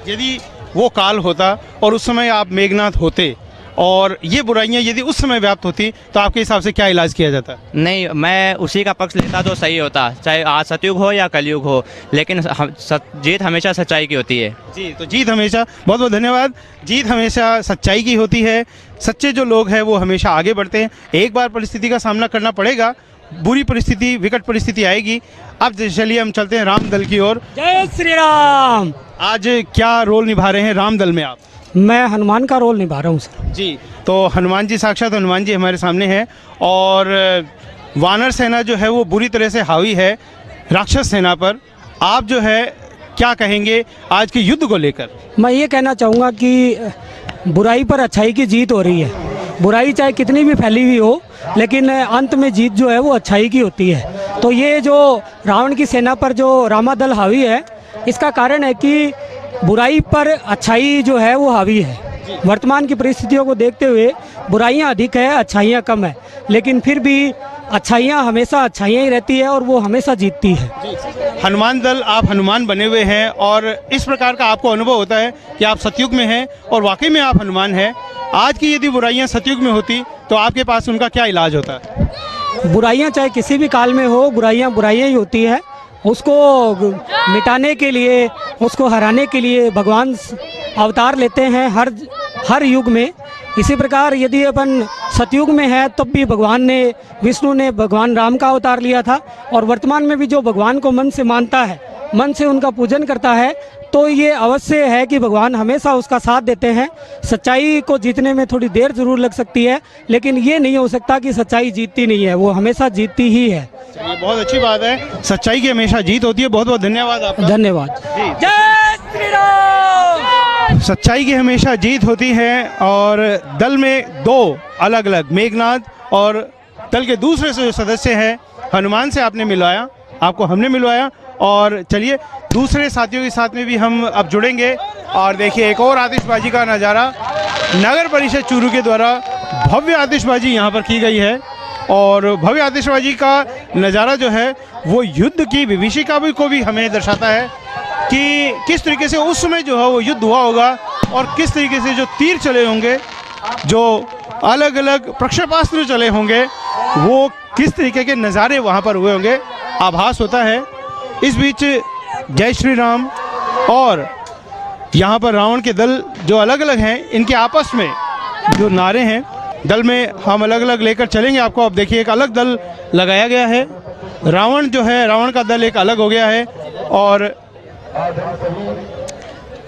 यदि वो काल होता और उस समय आप मेघनाथ होते और ये बुराइयां यदि उस समय व्याप्त होती, तो आपके हिसाब से क्या इलाज किया जाता? नहीं, मैं उसी का पक्ष लेता जो सही होता, चाहे आज सतयुग हो या कलयुग हो, लेकिन जीत हमेशा सच्चाई की होती है। जी, तो जीत हमेशा, बहुत बहुत धन्यवाद। जीत हमेशा सच्चाई की होती है, सच्चे जो लोग हैं वो हमेशा आगे बढ़ते हैं। एक बार परिस्थिति का सामना करना पड़ेगा, बुरी परिस्थिति, विकट परिस्थिति आएगी। अब चलिए हम चलते हैं राम दल की ओर। जय श्री राम। आज क्या रोल निभा रहे हैं राम दल में आप? मैं हनुमान का रोल निभा रहा हूँ सर। जी, तो हनुमान जी, साक्षात हनुमान जी हमारे सामने हैं, और वानर सेना जो है वो बुरी तरह से हावी है राक्षस सेना पर। आप जो है क्या कहेंगे आज के युद्ध को लेकर? मैं ये कहना चाहूँगा कि बुराई पर अच्छाई की जीत हो रही है। बुराई चाहे कितनी भी फैली हुई हो, लेकिन अंत में जीत जो है वो अच्छाई की होती है। तो ये जो रावण की सेना पर जो रामादल हावी है, इसका कारण है कि बुराई पर अच्छाई जो है वो हावी है। वर्तमान की परिस्थितियों को देखते हुए बुराइयां अधिक है, अच्छाइयां कम है, लेकिन फिर भी अच्छाइयां हमेशा अच्छाइयां ही रहती है और वो हमेशा जीतती है। हनुमान दल, आप हनुमान बने हुए हैं और इस प्रकार का आपको अनुभव होता है कि आप सतयुग में हैं और वाकई में आप हनुमान हैं। आज की यदि बुराइयां सतयुग में होती तो आपके पास उनका क्या इलाज होता? बुराइयां चाहे किसी भी काल में हो, बुराइयां बुराइयां ही होती है। उसको मिटाने के लिए, उसको हराने के लिए भगवान अवतार लेते हैं। हर युग में। इसी प्रकार यदि अपन सतयुग में है तब भी विष्णु ने भगवान राम का अवतार लिया था, और वर्तमान में भी जो भगवान को मन से मानता है, मन से उनका पूजन करता है, तो ये अवश्य है कि भगवान हमेशा उसका साथ देते हैं। सच्चाई को जीतने में थोड़ी देर जरूर लग सकती है, लेकिन ये नहीं हो सकता कि सच्चाई जीतती नहीं है, वो हमेशा जीतती ही है। ये बहुत अच्छी बात है, सच्चाई की हमेशा जीत होती है। बहुत बहुत धन्यवाद आपका। धन्यवाद। जय श्री राम। सच्चाई की हमेशा जीत होती है। और दल में दो अलग अलग, मेघनाथ और दल के दूसरे जो सदस्य हैं, हनुमान से आपने मिलवाया, आपको हमने मिलवाया, और चलिए दूसरे साथियों के साथ में भी हम अब जुड़ेंगे। और देखिए एक और आतिशबाजी का नज़ारा नगर परिषद चूरू के द्वारा भव्य आतिशबाजी यहाँ पर की गई है। और भव्य आतिशबाजी का नज़ारा जो है वो युद्ध की विभीषिका को भी हमें दर्शाता है कि किस तरीके से उस समय जो है वो युद्ध हुआ होगा, और किस तरीके से जो तीर चले होंगे, जो अलग अलग प्रक्षेपास्त्र चले होंगे, वो किस तरीके के नज़ारे वहाँ पर हुए होंगे, आभास होता है। इस बीच जय श्री राम और यहाँ पर रावण के दल जो अलग अलग हैं, इनके आपस में जो नारे हैं, दल में हम अलग अलग लेकर चलेंगे आपको। अब देखिए एक अलग दल लगाया गया है, रावण जो है, रावण का दल एक अलग हो गया है, और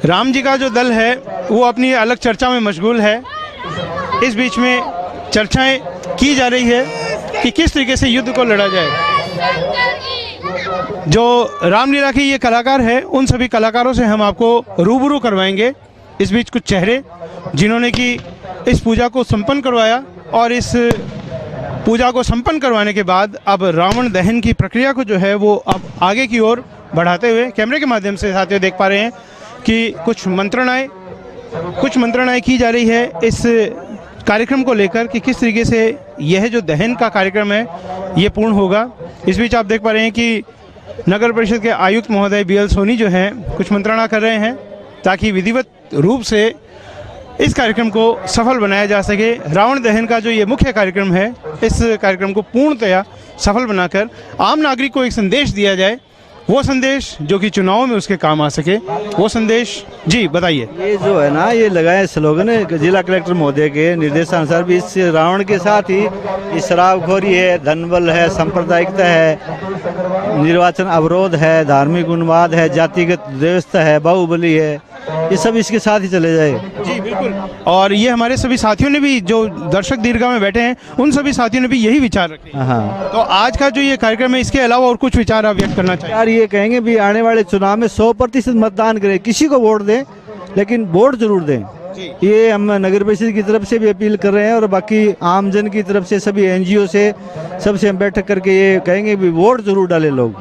राम जी का जो दल है वो अपनी अलग चर्चा में मशगूल है। इस बीच में चर्चाएं की जा रही है कि किस तरीके से युद्ध को लड़ा जाए। जो रामलीला के ये कलाकार हैं, उन सभी कलाकारों से हम आपको रूबरू करवाएंगे। इस बीच कुछ चेहरे जिन्होंने कि इस पूजा को संपन्न करवाया, और इस पूजा को संपन्न करवाने के बाद अब रावण दहन की प्रक्रिया को जो है वो अब आगे की ओर बढ़ाते हुए कैमरे के माध्यम से साथियों देख पा रहे हैं कि कुछ मंत्रणाएं की जा रही है इस कार्यक्रम को लेकर कि किस तरीके से यह जो दहन का कार्यक्रम है ये पूर्ण होगा। इस बीच आप देख पा रहे हैं कि नगर परिषद के आयुक्त महोदय BL सोनी जो हैं कुछ मंत्रणा कर रहे हैं ताकि विधिवत रूप से इस कार्यक्रम को सफल बनाया जा सके। रावण दहन का जो ये मुख्य कार्यक्रम है, इस कार्यक्रम को पूर्णतया सफल बनाकर आम नागरिक को एक संदेश दिया जाए, वो संदेश जो कि चुनाव में उसके काम आ सके, वो संदेश। जी बताइए। ये जो है ना, ये लगाए स्लोगन है जिला कलेक्टर महोदय के निर्देशानुसार भी इस रावण के साथ ही इस शराबखोरी है, धनबल है, सांप्रदायिकता है, निर्वाचन अवरोध है, धार्मिक उन्माद है, जातिगत व्यवस्था है, बाहुबली है, ये सब इसके साथ ही चले जाए। जी बिल्कुल। और ये हमारे सभी साथियों ने भी, जो दर्शक दीर्घा में बैठे हैं, उन सभी साथियों ने भी यही विचार रखे। हाँ। तो आज का जो ये कार्यक्रम है, इसके अलावा और कुछ विचार आप व्यक्त करना चाहिए? यार ये कहेंगे भी आने वाले चुनाव में 100% मतदान करें, किसी को वोट दें, लेकिन वोट जरूर दें। ये हम नगर परिषद की तरफ से भी अपील कर रहे हैं, और बाकी आमजन की तरफ से सभी NGO से सबसे हम बैठक करके ये कहेंगे भी वोट जरूर डालें लोग।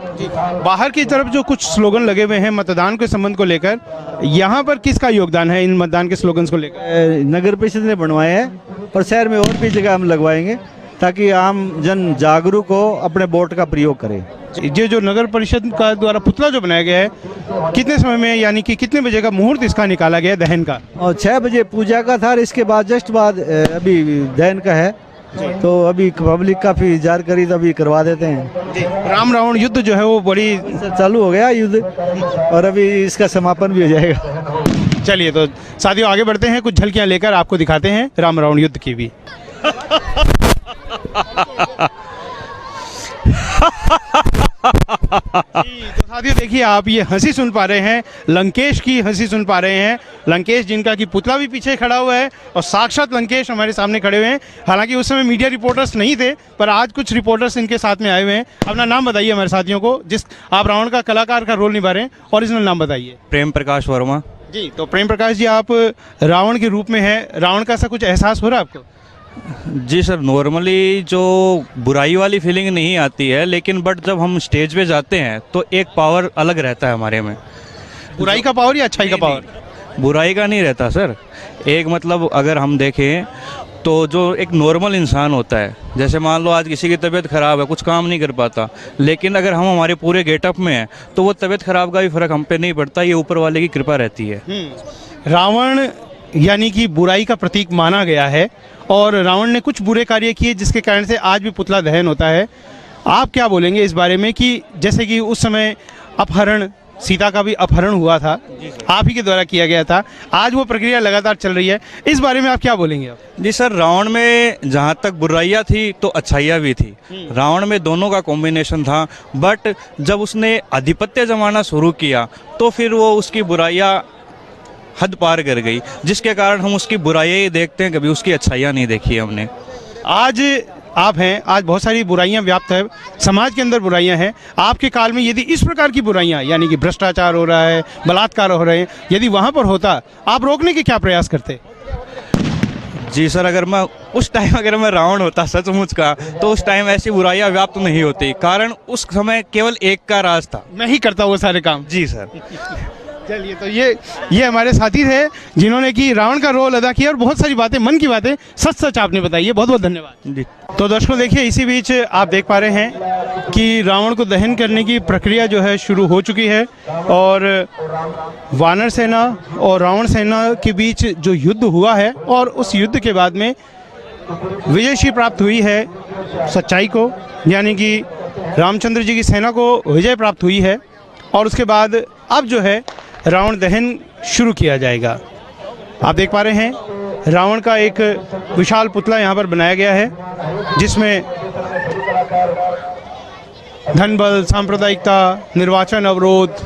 बाहर की तरफ जो कुछ स्लोगन लगे हुए हैं मतदान के संबंध को लेकर, यहाँ पर किसका योगदान है इन मतदान के स्लोगन्स को लेकर? नगर परिषद ने बनवाए हैं, और शहर में और भी जगह हम लगवाएंगे ताकि आम जन जागरूक हो, अपने वोट का प्रयोग करें। ये जो नगर परिषद का द्वारा पुतला जो बनाया गया है, कितने समय में, यानी कि कितने बजे का मुहूर्त इसका निकाला गया है दहन का? और 6 बजे पूजा का था, इसके बाद जस्ट बाद अभी दहन का है, तो अभी पब्लिक काफ़ी जानकारी तो अभी करवा देते हैं। राम रावण युद्ध जो है वो बड़ी चालू हो गया युद्ध, और अभी इसका समापन भी हो जाएगा। चलिए तो साथियों आगे बढ़ते हैं, कुछ झलकियाँ लेकर आपको दिखाते हैं राम रावण युद्ध की भी। तो साथियों देखिए, आप ये हंसी सुन पा रहे हैं, लंकेश की हंसी सुन पा रहे हैं। लंकेश जिनका कि पुतला भी पीछे खड़ा हुआ है, और साक्षात लंकेश हमारे सामने खड़े हुए हैं। हालांकि उस समय मीडिया रिपोर्टर्स नहीं थे, पर आज कुछ रिपोर्टर्स इनके साथ में आए हुए हैं। अपना नाम बताइए हमारे साथियों को, जिस आप रावण का कलाकार का रोल निभा रहे हैं, ओरिजिनल नाम बताइए। प्रेम प्रकाश वर्मा। जी, तो प्रेम प्रकाश जी, आप रावण के रूप में हैं, रावण का ऐसा कुछ एहसास हो रहा है आपको? जी सर, नॉर्मली जो बुराई वाली फीलिंग नहीं आती है, लेकिन बट जब हम स्टेज पे जाते हैं तो एक पावर अलग रहता है हमारे में। बुराई का पावर या अच्छाई का पावर? बुराई का नहीं रहता सर। एक मतलब अगर हम देखें तो जो एक नॉर्मल इंसान होता है, जैसे मान लो आज किसी की तबीयत ख़राब है, कुछ काम नहीं कर पाता, लेकिन अगर हम हमारे पूरे गेटअप में हैं तो वो तबीयत ख़राब का भी फ़र्क हम पे नहीं पड़ता, ये ऊपर वाले की कृपा रहती है। रावण यानी कि बुराई का प्रतीक माना गया है, और रावण ने कुछ बुरे कार्य किए जिसके कारण से आज भी पुतला दहन होता है। आप क्या बोलेंगे इस बारे में कि जैसे कि उस समय अपहरण सीता का भी अपहरण हुआ था, आप ही के द्वारा किया गया था। आज वो प्रक्रिया लगातार चल रही है, इस बारे में आप क्या बोलेंगे आप? जी सर, रावण में जहाँ तक बुराइयाँ थी तो अच्छाइयाँ भी थी। रावण में दोनों का कॉम्बिनेशन था, बट जब उसने आधिपत्य जमाना शुरू किया तो फिर वो उसकी बुराइयाँ हद पार कर गई, जिसके कारण हम उसकी बुराइयाँ ही देखते हैं, कभी उसकी अच्छाइयाँ नहीं देखी हमने। आज आप हैं, आज बहुत सारी बुराइयां व्याप्त है, समाज के अंदर बुराइयां हैं। आपके काल में यदि इस प्रकार की बुराइयां, यानी कि भ्रष्टाचार हो रहा है, बलात्कार हो रहे हैं, यदि वहां पर होता, आप रोकने के क्या प्रयास करते? जी सर, अगर मैं उस टाइम अगर मैं रावण होता सचमुच का, तो उस टाइम ऐसी बुराइयां व्याप्त नहीं होती, कारण उस समय केवल एक का राज था। मैं ही करता वो सारे काम। जी सर। चलिए, तो ये हमारे साथी थे जिन्होंने कि रावण का रोल अदा किया और बहुत सारी बातें, मन की बातें सच सच आपने बताई है। बहुत बहुत धन्यवाद जी। तो दर्शकों देखिए, इसी बीच आप देख पा रहे हैं कि रावण को दहन करने की प्रक्रिया जो है शुरू हो चुकी है और वानर सेना और रावण सेना के बीच जो युद्ध हुआ है और उस युद्ध के बाद में विजयश्री प्राप्त हुई है सच्चाई को, यानी कि रामचंद्र जी की सेना को विजय प्राप्त हुई है। और उसके बाद अब जो है रावण दहन शुरू किया जाएगा। आप देख पा रहे हैं रावण का एक विशाल पुतला यहाँ पर बनाया गया है, जिसमें धन बल, सांप्रदायिकता, निर्वाचन अवरोध,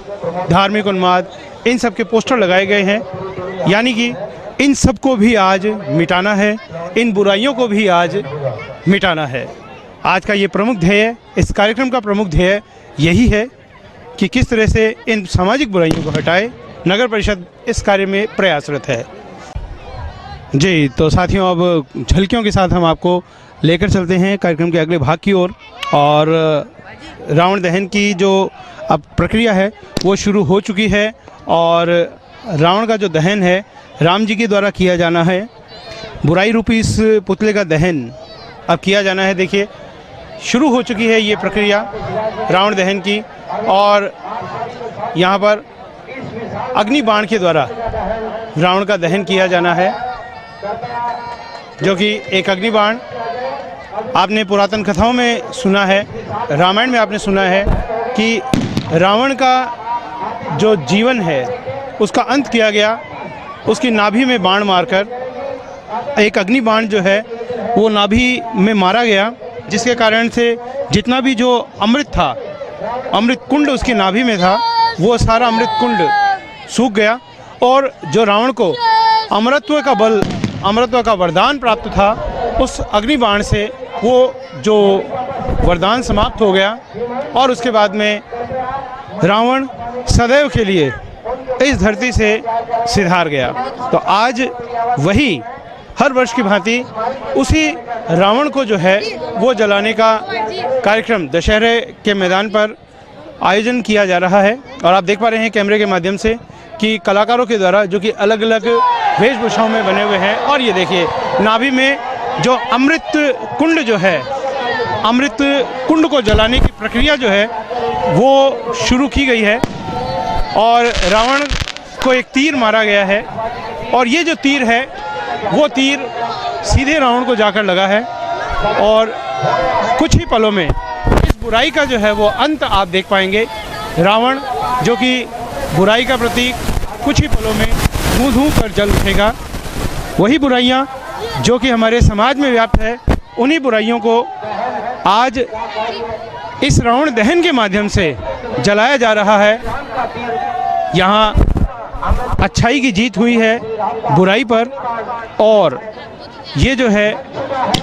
धार्मिक उन्माद, इन सब के पोस्टर लगाए गए हैं। यानी कि इन सब को भी आज मिटाना है, इन बुराइयों को भी आज मिटाना है। आज का ये प्रमुख ध्येय, इस कार्यक्रम का प्रमुख ध्येय यही है कि किस तरह से इन सामाजिक बुराइयों को हटाए। नगर परिषद इस कार्य में प्रयासरत है। जी, तो साथियों, अब झलकियों के साथ हम आपको लेकर चलते हैं कार्यक्रम के अगले भाग की ओर। और रावण दहन की जो अब प्रक्रिया है वो शुरू हो चुकी है और रावण का जो दहन है राम जी के द्वारा किया जाना है। बुराई रूपी इस पुतले का दहन अब किया जाना है। देखिए, शुरू हो चुकी है ये प्रक्रिया रावण दहन की और यहाँ पर अग्नि बाण के द्वारा रावण का दहन किया जाना है, जो कि एक अग्नि बाण आपने पुरातन कथाओं में सुना है, रामायण में आपने सुना है कि रावण का जो जीवन है उसका अंत किया गया उसकी नाभि में बाण मारकर। एक अग्नि बाण जो है वो नाभि में मारा गया, जिसके कारण से जितना भी जो अमृत था, अमृत कुंड उसकी नाभि में था, वो सारा अमृत कुंड सूख गया और जो रावण को अमरत्व का बल, अमरत्व का वरदान प्राप्त था, उस अग्नि बाण से वो जो वरदान समाप्त हो गया और उसके बाद में रावण सदैव के लिए इस धरती से सिधार गया। तो आज वही हर वर्ष की भांति उसी रावण को जो है वो जलाने का कार्यक्रम दशहरे के मैदान पर आयोजन किया जा रहा है। और आप देख पा रहे हैं कैमरे के माध्यम से कि कलाकारों के द्वारा, जो कि अलग अलग वेशभूषाओं में बने हुए हैं, और ये देखिए नाभि में जो अमृत कुंड जो है, अमृत कुंड को जलाने की प्रक्रिया जो है वो शुरू की गई है और रावण को एक तीर मारा गया है और ये जो तीर है वो तीर सीधे रावण को जाकर लगा है और कुछ ही पलों में इस बुराई का जो है वो अंत आप देख पाएंगे। रावण जो कि बुराई का प्रतीक, कुछ ही पलों में धूं-धूं कर जल उठेगा। वही बुराइयां जो कि हमारे समाज में व्याप्त है, उन्हीं बुराइयों को आज इस रावण दहन के माध्यम से जलाया जा रहा है। यहाँ अच्छाई की जीत हुई है बुराई पर और ये जो है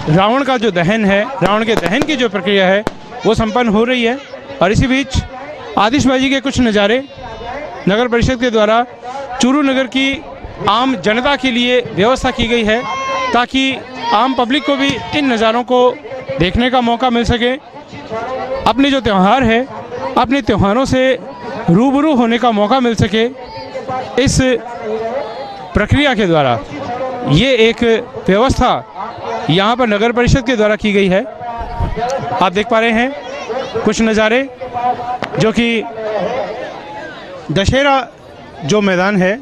रावण का जो दहन है, रावण के दहन की जो प्रक्रिया है वो संपन्न हो रही है। और इसी बीच आतिशबाजी के कुछ नज़ारे नगर परिषद के द्वारा चूरू नगर की आम जनता के लिए व्यवस्था की गई है ताकि आम पब्लिक को भी इन नज़ारों को देखने का मौका मिल सके, अपने जो त्यौहार है, अपने त्योहारों से रूबरू होने का मौका मिल सके। इस प्रक्रिया के द्वारा ये एक व्यवस्था यहाँ पर नगर परिषद के द्वारा की गई है। आप देख पा रहे हैं कुछ नज़ारे, जो कि दशहरा जो मैदान है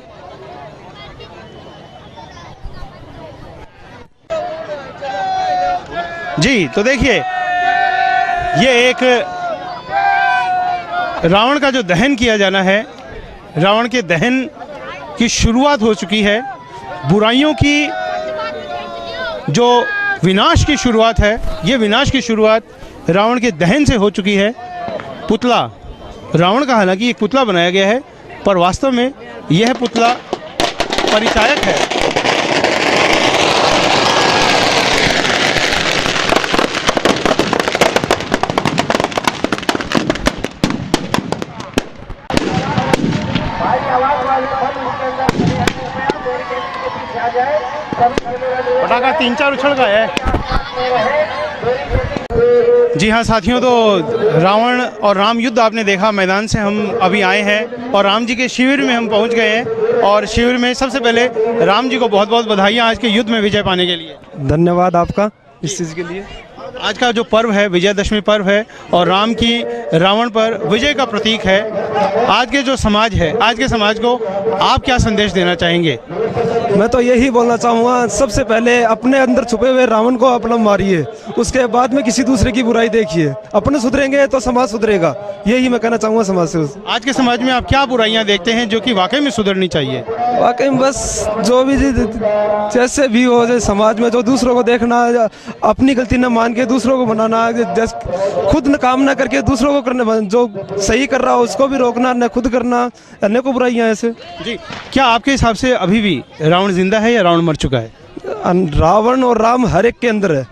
जी, तो देखिए ये एक रावण का जो दहन किया जाना है रावण के दहन की शुरुआत हो चुकी है। बुराइयों की जो विनाश की शुरुआत है, ये विनाश की शुरुआत रावण के दहन से हो चुकी है। पुतला रावण का हालांकि एक पुतला बनाया गया है, पर वास्तव में यह पुतला परिचायक है। पटाखा 3-4 उछल का है। जी हाँ साथियों, तो रावण और राम युद्ध आपने देखा। मैदान से हम अभी आए हैं और राम जी के शिविर में हम पहुंच गए हैं। और शिविर में सबसे पहले राम जी को बहुत बहुत बधाइयाँ आज के युद्ध में विजय पाने के लिए। धन्यवाद आपका इस चीज़ के लिए। आज का जो पर्व है विजयदशमी पर्व है और राम की रावण पर विजय का प्रतीक है। आज के जो समाज है, आज के समाज को आप क्या संदेश देना चाहेंगे? मैं तो यही बोलना चाहूँगा, सबसे पहले अपने अंदर छुपे हुए रावण को अपना मारिए, उसके बाद में किसी दूसरे की बुराई देखिए। अपने सुधरेंगे तो समाज सुधरेगा, यही मैं कहना चाहूँगा समाज से। आज के समाज में आप क्या बुराइयां देखते हैं जो कि वाकई में सुधरनी चाहिए? वाकई में बस जो भी जैसे भी हो, जैसे समाज में जो दूसरों को देखना, अपनी गलती न मान के दूसरों को बनाना, खुद न काम ना करके दूसरों को करने, जो सही कर रहा हो उसको भी रोकना, न खुद करना, अनेकों बुराइयां ऐसे। जी, क्या आपके हिसाब से अभी भी रावण जिंदा है या रावण मर चुका है? रावण और राम हर एक के अंदर है।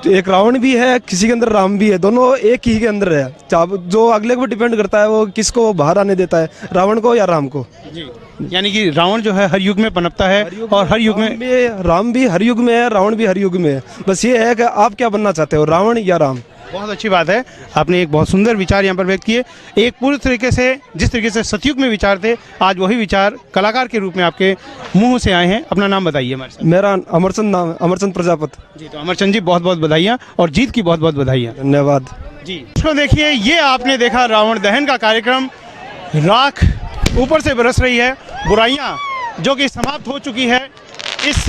तो एक रावण भी है, किसी के अंदर राम भी है, दोनों एक ही के अंदर है। जो अगले को डिपेंड करता है वो किसको बाहर आने देता है, रावण को या राम को। जी, यानी कि रावण जो है हर युग में पनपता है और हर युग में राम भी हर युग में है, रावण भी हर युग में है। बस ये है कि आप क्या बनना चाहते हो, रावण या राम। बहुत अच्छी बात है, आपने एक बहुत सुंदर विचार यहाँ पर व्यक्त किए। एक पूरी तरीके से जिस तरीके से सतयुग में विचार थे, आज वही विचार कलाकार के रूप में आपके मुंह से आए हैं। अपना नाम बताइए हमारे साथ। मेरा अमरचंद नाम है, अमरचंद प्रजापति। जी, तो अमरचंद जी बहुत बहुत बधाइयाँ और जीत की बहुत बहुत बधाइयाँ। धन्यवाद जी। इसको देखिए, ये आपने देखा रावण दहन का कार्यक्रम। राख ऊपर से बरस रही है, बुराइयाँ जो कि समाप्त हो चुकी है, इस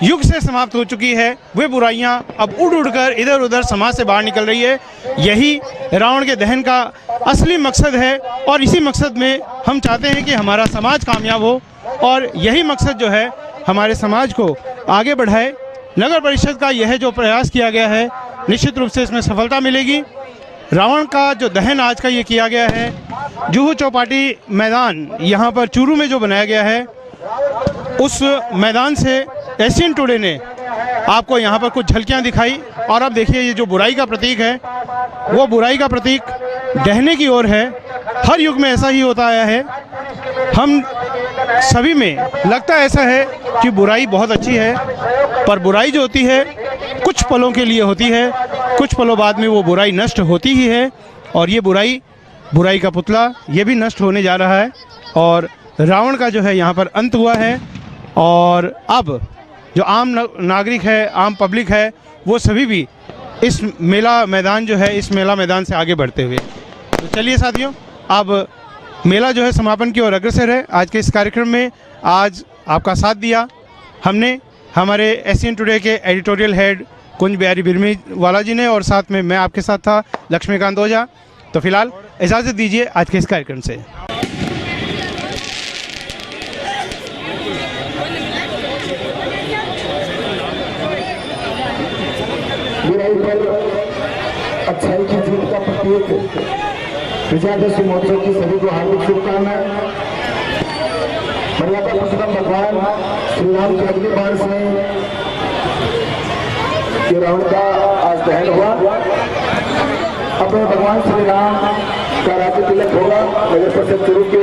युग से समाप्त हो चुकी है, वे बुराइयां अब उड़ उड़कर इधर उधर समाज से बाहर निकल रही है। यही रावण के दहन का असली मकसद है और इसी मकसद में हम चाहते हैं कि हमारा समाज कामयाब हो और यही मकसद जो है हमारे समाज को आगे बढ़ाए। नगर परिषद का यह जो प्रयास किया गया है, निश्चित रूप से इसमें सफलता मिलेगी। रावण का जो दहन आज का ये किया गया है, जुहू चौपाटी मैदान यहाँ पर चूरू में जो बनाया गया है, उस मैदान से एशियन टुडे ने आपको यहाँ पर कुछ झलकियाँ दिखाई। और अब देखिए, ये जो बुराई का प्रतीक है वो बुराई का प्रतीक ढहने की ओर है। हर युग में ऐसा ही होता आया है। हम सभी में लगता ऐसा है कि बुराई बहुत अच्छी है, पर बुराई जो होती है कुछ पलों के लिए होती है, कुछ पलों बाद में वो बुराई नष्ट होती ही है। और ये बुराई का पुतला ये भी नष्ट होने जा रहा है और रावण का जो है यहाँ पर अंत हुआ है। और अब जो आम नागरिक है, आम पब्लिक है, वो सभी भी इस मेला मैदान जो है, इस मेला मैदान से आगे बढ़ते हुए। तो चलिए साथियों, अब मेला जो है समापन की ओर अग्रसर है। आज के इस कार्यक्रम में आज आपका साथ दिया हमने, हमारे एशियन टुडे के एडिटोरियल हेड कुंज बिहारी बिरमी वाला जी ने, और साथ में मैं आपके साथ था लक्ष्मीकांत ओझा। तो फिलहाल इजाज़त दीजिए आज के इस कार्यक्रम से। अच्छाई की जीत का प्रतीक विजयादशमी महोत्सव की सभी को हार्दिक शुभकामनाएं। मर्यादा पुरुषोत्तम भगवान श्री राम के अग्नि बाण से ये रावण का आज दहन हुआ। अब भगवान श्री राम का राज्य तिलक होगा नगर परिषद चूरू के